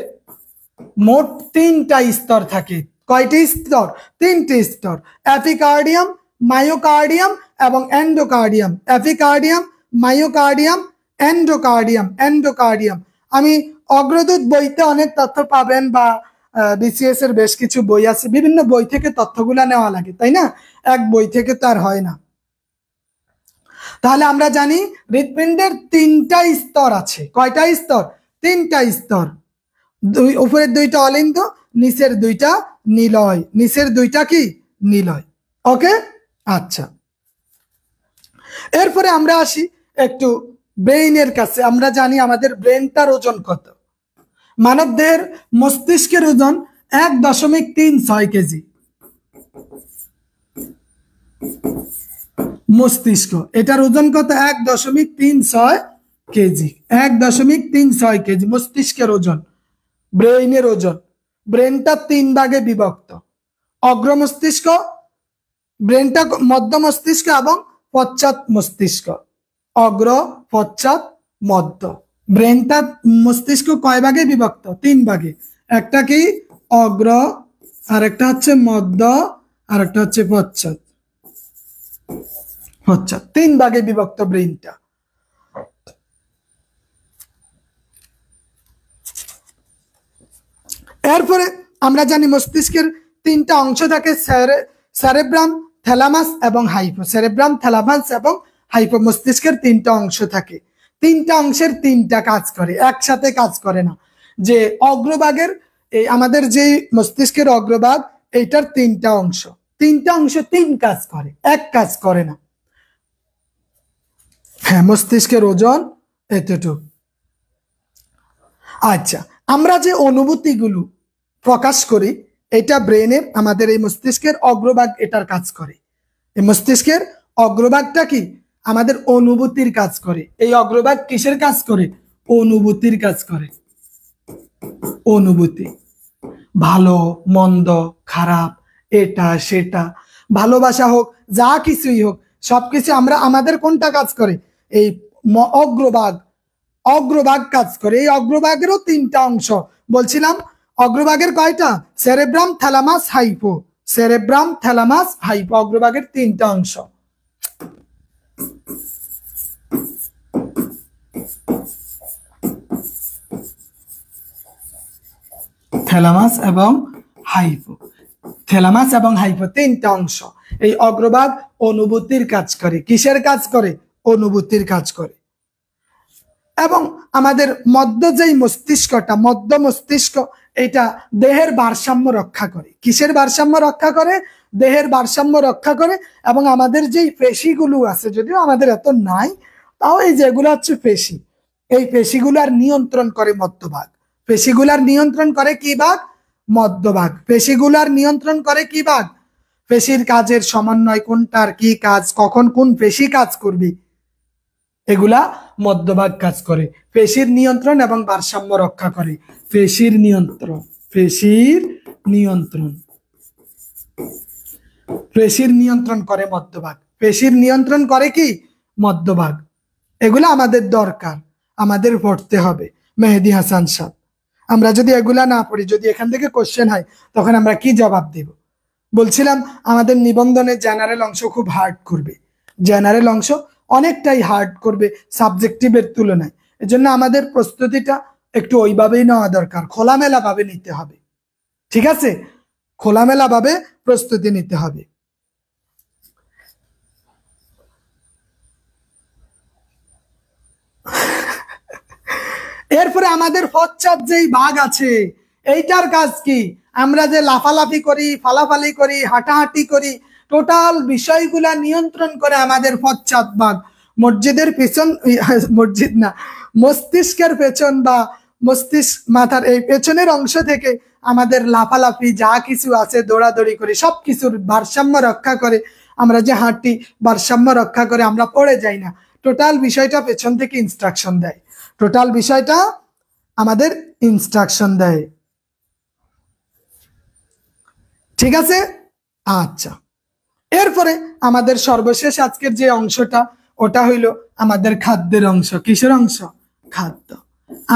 মোট 3টা স্তর থাকে। কয়টি স্তর? 3টি স্তর। এপিকার্ডিয়াম, মায়োকার্ডিয়াম এবং এন্ডোকার্ডিয়াম। Epicardium, myocardium, endocardium. আমি অগ্রদূত বইতে অনেক তথ্য পাবেন, বা বিসিএস এর বেশ কিছু বই আছে, বিভিন্ন বই থেকে তথ্যগুলা নেওয়া লাগে, তাই না? এক বই থেকে তো আর হয় না। তাহলে আমরা জানি হৃৎপিণ্ডের 3টা স্তর আছে। কয়টা স্তর? তিনটা স্তর, উপরের দুইটা অলিন্দ, নিচের দুইটা নিলয়, নিচের দুইটা কি নিলয়। ওকে, আচ্ছা। এরপরে আমরা আসি একটু ব্রেইনের কাছে। আমরা জানি আমাদের ব্রেনটার ওজন কত। মানব দেহের মস্তিষ্কের ওজন 1.36 কেজি। মস্তিষ্ক, এটার ওজন কত? 1.36 কেজি। 1.36 কেজি মস্তিষ্কের ওজন। ব্রেইনের ওজন, ব্রেনটা 3 ভাগে বিভক্ত। অগ্র মস্তিষ্ক, ব্রেনটা মধ্য মস্তিষ্ক এবং পশ্চাৎ মস্তিষ্ক। অগ্র, পশ্চাৎ, মধ্য। ব্রেনটা মস্তিষ্ক কয় ভাগে বিভক্ত? 3 ভাগে। একটা কি অগ্র, আর একটা হচ্ছে মধ্য, আর একটা হচ্ছে পশ্চাৎ। পশ্চাৎ 3 ভাগে বিভক্ত ব্রেনটা। এরপরে আমরা জানি মস্তিষ্কের 3টা অংশ থাকে, সেরেব্রাম, থ্যালামাস এবং হাইপো। সেরেব্রাম, থ্যালামাস এবং হাইপো, মস্তিষ্কের 3টা অংশ থাকে। 3টা অংশের 3টা কাজ করে, একসাথে কাজ করে না। যে অগ্রভাগের, এই আমাদের যে মস্তিষ্কের অগ্রভাগ, এইটার 3টা অংশ, 3টা অংশ 3 কাজ করে, এক কাজ করে না। হ্যাঁ, মস্তিষ্কের ওজন এতটুকু। আচ্ছা, আমরা যে অনুভূতিগুলো প্রকাশ করি, এটা ব্রেনের, আমাদের এই মস্তিষ্কের অগ্রভাগ এটার কাজ করে। এই মস্তিষ্কের অগ্রভাগটা কি আমাদের অনুভূতির কাজ করে। এই অগ্রভাগ কিসের কাজ করে? অনুভূতির কাজ করে। অনুভূতি, ভালো মন্দ, খারাপ, এটা সেটা, ভালোবাসা হোক, যা কিছুই হোক, সবকিছু আমরা, আমাদের কোনটা কাজ করে? এই অগ্রভাগ, অগ্রভাগ কাজ করে। এই অগ্রভাগেরও 3টা অংশ বলছিলাম। অগ্রভাগের কয়টা? Cerebrum, thalamus, hypo. Cerebrum, thalamus, hypo, অগ্রভাগের 3টা অংশ। থ্যালামাস এবং হাইপো, থ্যালামাস এবং হাইপো 3টা অংশ। এই অগ্রভাগ অনুভূতির কাজ করে। কিসের কাজ করে? অনুভূতির কাজ করে। এবং আমাদের মধ্য যেই মস্তিষ্কটা, মধ্য মস্তিষ্ক, এটা দেহের ভারসাম্য রক্ষা করে। কিসের ভারসাম্য রক্ষা করে? দেহের ভারসাম্য রক্ষা করে। এবং আমাদের যেই পেশিগুলো আছে, যদিও আমাদের এত নাই, তাও এই যেগুলো হচ্ছে পেশি, এই পেশিগুলার নিয়ন্ত্রণ করে মধ্যভাগ। পেশিগুলার নিয়ন্ত্রণ করে কি ভাগ? মধ্যভাগ। পেশিগুলার নিয়ন্ত্রণ করে কি ভাগ? পেশির কাজের সমন্বয়, কোনটার কি কাজ, কখন কোন পেশি কাজ করবে, এগুলা মধ্যভাগ কাজ করে। পেশির নিয়ন্ত্রণ এবং ভারসাম্য রক্ষা করে। পেশির নিয়ন্ত্রণ, পেশির নিয়ন্ত্রণ, পেশির নিয়ন্ত্রণ করে মধ্যভাগ। পেশির নিয়ন্ত্রণ করে কি? মধ্যভাগ। এগুলা আমাদের দরকার, আমাদের পড়তে হবে। মেহেদী হাসান সাহেব, আমরা যদি এগুলা না পড়ি, যদি এখান থেকে কোশ্চেন হয়, তখন আমরা কি জবাব দেব? বলছিলাম আমাদের নিবন্ধনে জেনারেল অংশ খুব হার্ড করবে। জেনারেল অংশ অনেকটাই হার্ড করবে সাবজেক্টিভের তুলনায়। এজন্য আমাদের প্রস্তুতিটা একটু ওইভাবেই নেওয়া দরকার, খোলামেলা ভাবে নিতে হবে। ঠিক আছে, খোলামেলা ভাবে প্রস্তুতি নিতে হবে। এরপরে আমাদের পশ্চাৎ যেই ভাগ আছে, এইটার কাজ কি? আমরা যে লাফালাফি করি, ফালাফালি করি, হাঁটাহাঁটি করি, টোটাল বিষয়গুলা নিয়ন্ত্রণ করে আমাদের পশ্চাৎ ভাগ। মসজিদের পেছন, মসজিদ না, মস্তিষ্কের পেছন বা মস্তিষ্ক মাথার এই পেছনের অংশ থেকে আমাদের লাফালাফি যা কিছু আছে, দৌড়াদৌড়ি করি, সবকিছুর ভারসাম্য রক্ষা করে। আমরা যে হাঁটি, ভারসাম্য রক্ষা করে, আমরা পড়ে যাই না। টোটাল বিষয়টা পেছন থেকে ইনস্ট্রাকশন দেয়। টোটাল বিষয়টা আমাদের ইনস্ট্রাকশন দেয়। ঠিক আছে, আচ্ছা। এরপরে আমাদের সর্বশেষ আজকের যে অংশটা, ওটা হইল আমাদের খাদ্যের অংশ। কিসের অংশ? খাদ্য।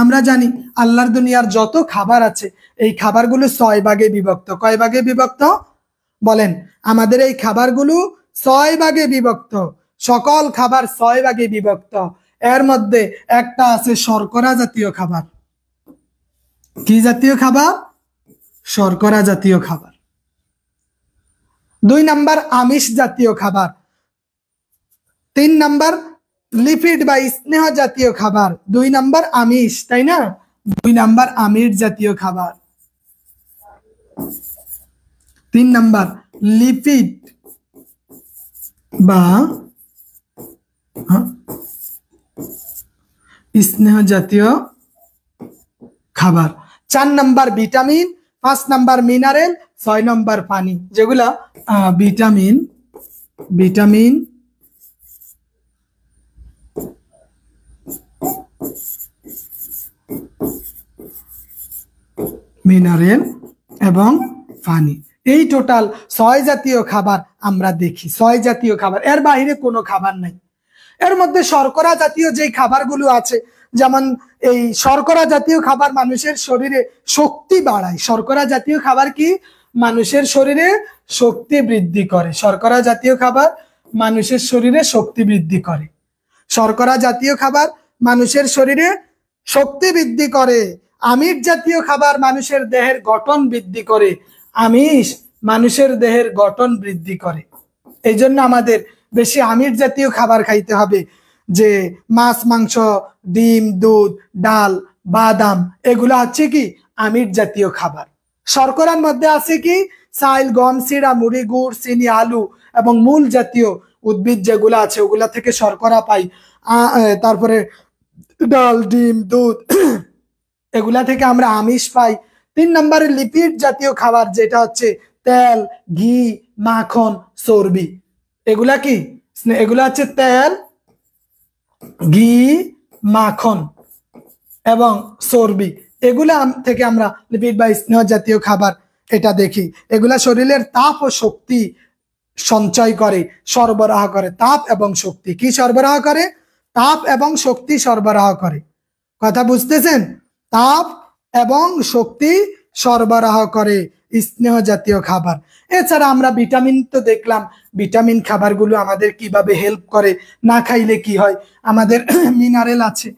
আমরা জানি আল্লাহর দুনিয়ার যত খাবার আছে, এই খাবারগুলো 6 ভাগে বিভক্ত। কয় ভাগে বিভক্ত বলেন? আমাদের এই খাবারগুলো 6 ভাগে বিভক্ত। সকল খাবার 6 ভাগে বিভক্ত। এর মধ্যে একটা আছে শর্করা জাতীয় খাবার। কি জাতীয় খাবার? শর্করা জাতীয় খাবার। 2 নাম্বার আমিষ জাতীয় খাবার। 3 নাম্বার লিপিড বা স্নেহ জাতীয় খাবার। 2 নাম্বার আমিষ, তাই না? 2 নাম্বার আমিষ জাতীয় খাবার, 3 নাম্বার লিপিড বা স্নেহ জাতীয় খাবার, 4 number vitamin, 5 number mineral, 6 number পানি। যেগুলা ভিটামিন মিনারেল এবং পানি, এই টোটাল 6 জাতীয় খাবার আমরা দেখি। 6 জাতীয় খাবার, এর বাইরে কোনো খাবার নাই। এর মধ্যে শর্করা জাতীয় যে খাবারগুলো আছে, যেমন এই শর্করা জাতীয় খাবার মানুষের শরীরে শক্তি বাড়ায়। শর্করা জাতীয় খাবার কি মানুষের শরীরে শক্তি বৃদ্ধি করে। শর্করা জাতীয় খাবার মানুষের শরীরে শক্তি বৃদ্ধি করে। শর্করা জাতীয় খাবার মানুষের শরীরে শক্তি বৃদ্ধি করে। আমিষ জাতীয় খাবার মানুষের দেহের গঠন বৃদ্ধি করে। আমিষ মানুষের দেহের গঠন বৃদ্ধি করে। এই জন্য আমাদের বেশি আমিষ জাতীয় খাবার খাইতে হবে, যে মাছ, মাংস, ডিম, দুধ, ডাল, বাদাম, এগুলো হচ্ছে কি আমিষ জাতীয় খাবার। শর্করার মধ্যে আছে কি চাল, গম, চিড়া, মুড়ি, গুড়, চিনি, আলু এবং মূল জাতীয় উদ্ভিদ যেগুলো আছে ওগুলা থেকে শর্করা পাই। তারপরে ডাল, ডিম, দুধ এগুলা থেকে আমরা আমিষ পাই। 3 নম্বরে লিপিড জাতীয় খাবার, যেটা হচ্ছে তেল, ঘি, মাখন, চর্বি। এগুলা কি? এগুলা হচ্ছে তেল, ঘি, মাখন এবং চর্বি। এগুলা থেকে আমরা লিপিড বা স্নেহ জাতীয় খাবার এটা দেখি। এগুলা শরীরের তাপ ও শক্তি সঞ্চয় করে, সরবরাহ করে। তাপ এবং শক্তি কি সরবরাহ করে? তাপ এবং শক্তি সরবরাহ করে। কথা বুঝতেছেন? তাপ এবং শক্তি সরবরাহ করে স্নেহ জাতীয় খাবার। এছাড়া আমরা ভিটামিন তো দেখলাম, ভিটামিন খাবারগুলো আমাদের কিভাবে হেল্প করে, না খাইলে কি হয়। আমাদের মিনারেল আছে,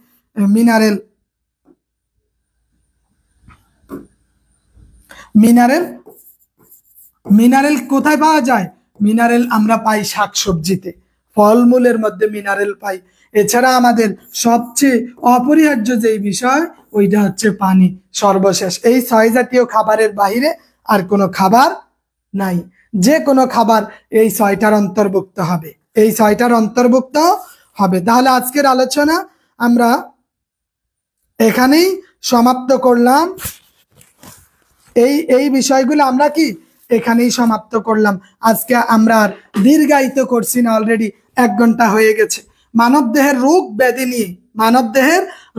মিনারেল কোথায় পাওয়া যায়? মিনারেল আমরা পাই শাকসবজিতে, ফলমূলের মধ্যে মিনারেল পাই। এছাড়া আমাদের সবচেয়ে অপরিহার্য যে বিষয় ওইটা হচ্ছে পানি। সর্বশেষ এই 6 জাতীয় খাবারের বাইরে আর কোনো খাবার নাই। যে কোনো খাবার এই 6টার অন্তর্ভুক্ত হবে, এই 6টার অন্তর্ভুক্ত হবে। তাহলে আজকের আলোচনা আমরা এখানেই সমাপ্ত করলাম। এই বিষয়গুলো আমরা কি এখানেই সমাপ্ত করলাম। আজকে আমরা আর দীর্ঘায়িত করছি না, অলরেডি 1 ঘন্টা হয়ে গেছে। মানবদেহের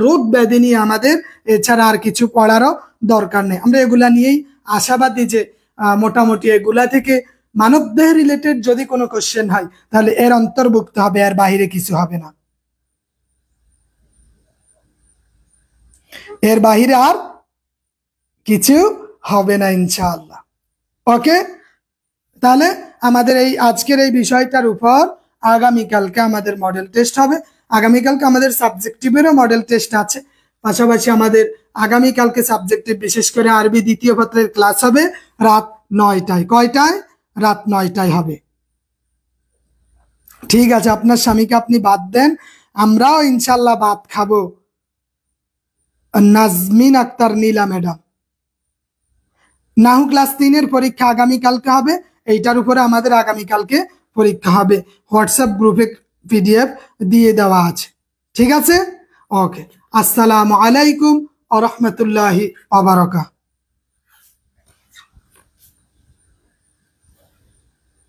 রোগ ব্যাধি নিয়ে আমাদের এছাড়া আর কিছু পড়ারও দরকার নেই। আমরা এগুলা নিয়েই আশাবাদী যে মোটামুটি এগুলা থেকে মানবদেহ রিলেটেড যদি কোনো কোশ্চেন হয় তাহলে এর অন্তর্ভুক্ত হবে, এর বাইরে কিছু হবে না। এর বাইরে আর কিছু হবে না ইনশাআল্লাহ। ওকে, তাহলে আমাদের এই আজকের এই বিষয়টার উপর আগামীকালকে আমাদের মডেল টেস্ট হবে। আগামীকালকে আমাদের সাবজেক্টিভেরও মডেল টেস্ট আছে। পাশাপাশি আমাদের আগামীকালকে সাবজেক্টিভ বিশেষ করে আরবি 2য় পত্রের ক্লাস হবে রাত 9টায়। কয়টায়? রাত 9টায় হবে। ঠিক আছে, আপনার স্বামীকে আপনি বাদ দেন, আমরাও ইনশাল্লাহ ভাত খাবো। নাজমিন আক্তার নীলা ম্যাডাম, নাহু ক্লাস 3-এর পরীক্ষা আগামীকালকে হবে। এইটার উপরে আমাদের আগামীকালকে পরীক্ষা হবে। হোয়াটসঅ্যাপ গ্রুপে PDF দিয়ে দেওয়া আছে। ঠিক আছে? ওকে, আসসালামু আলাইকুম ওয়া রাহমাতুল্লাহি ওয়া বারাকাতুহু।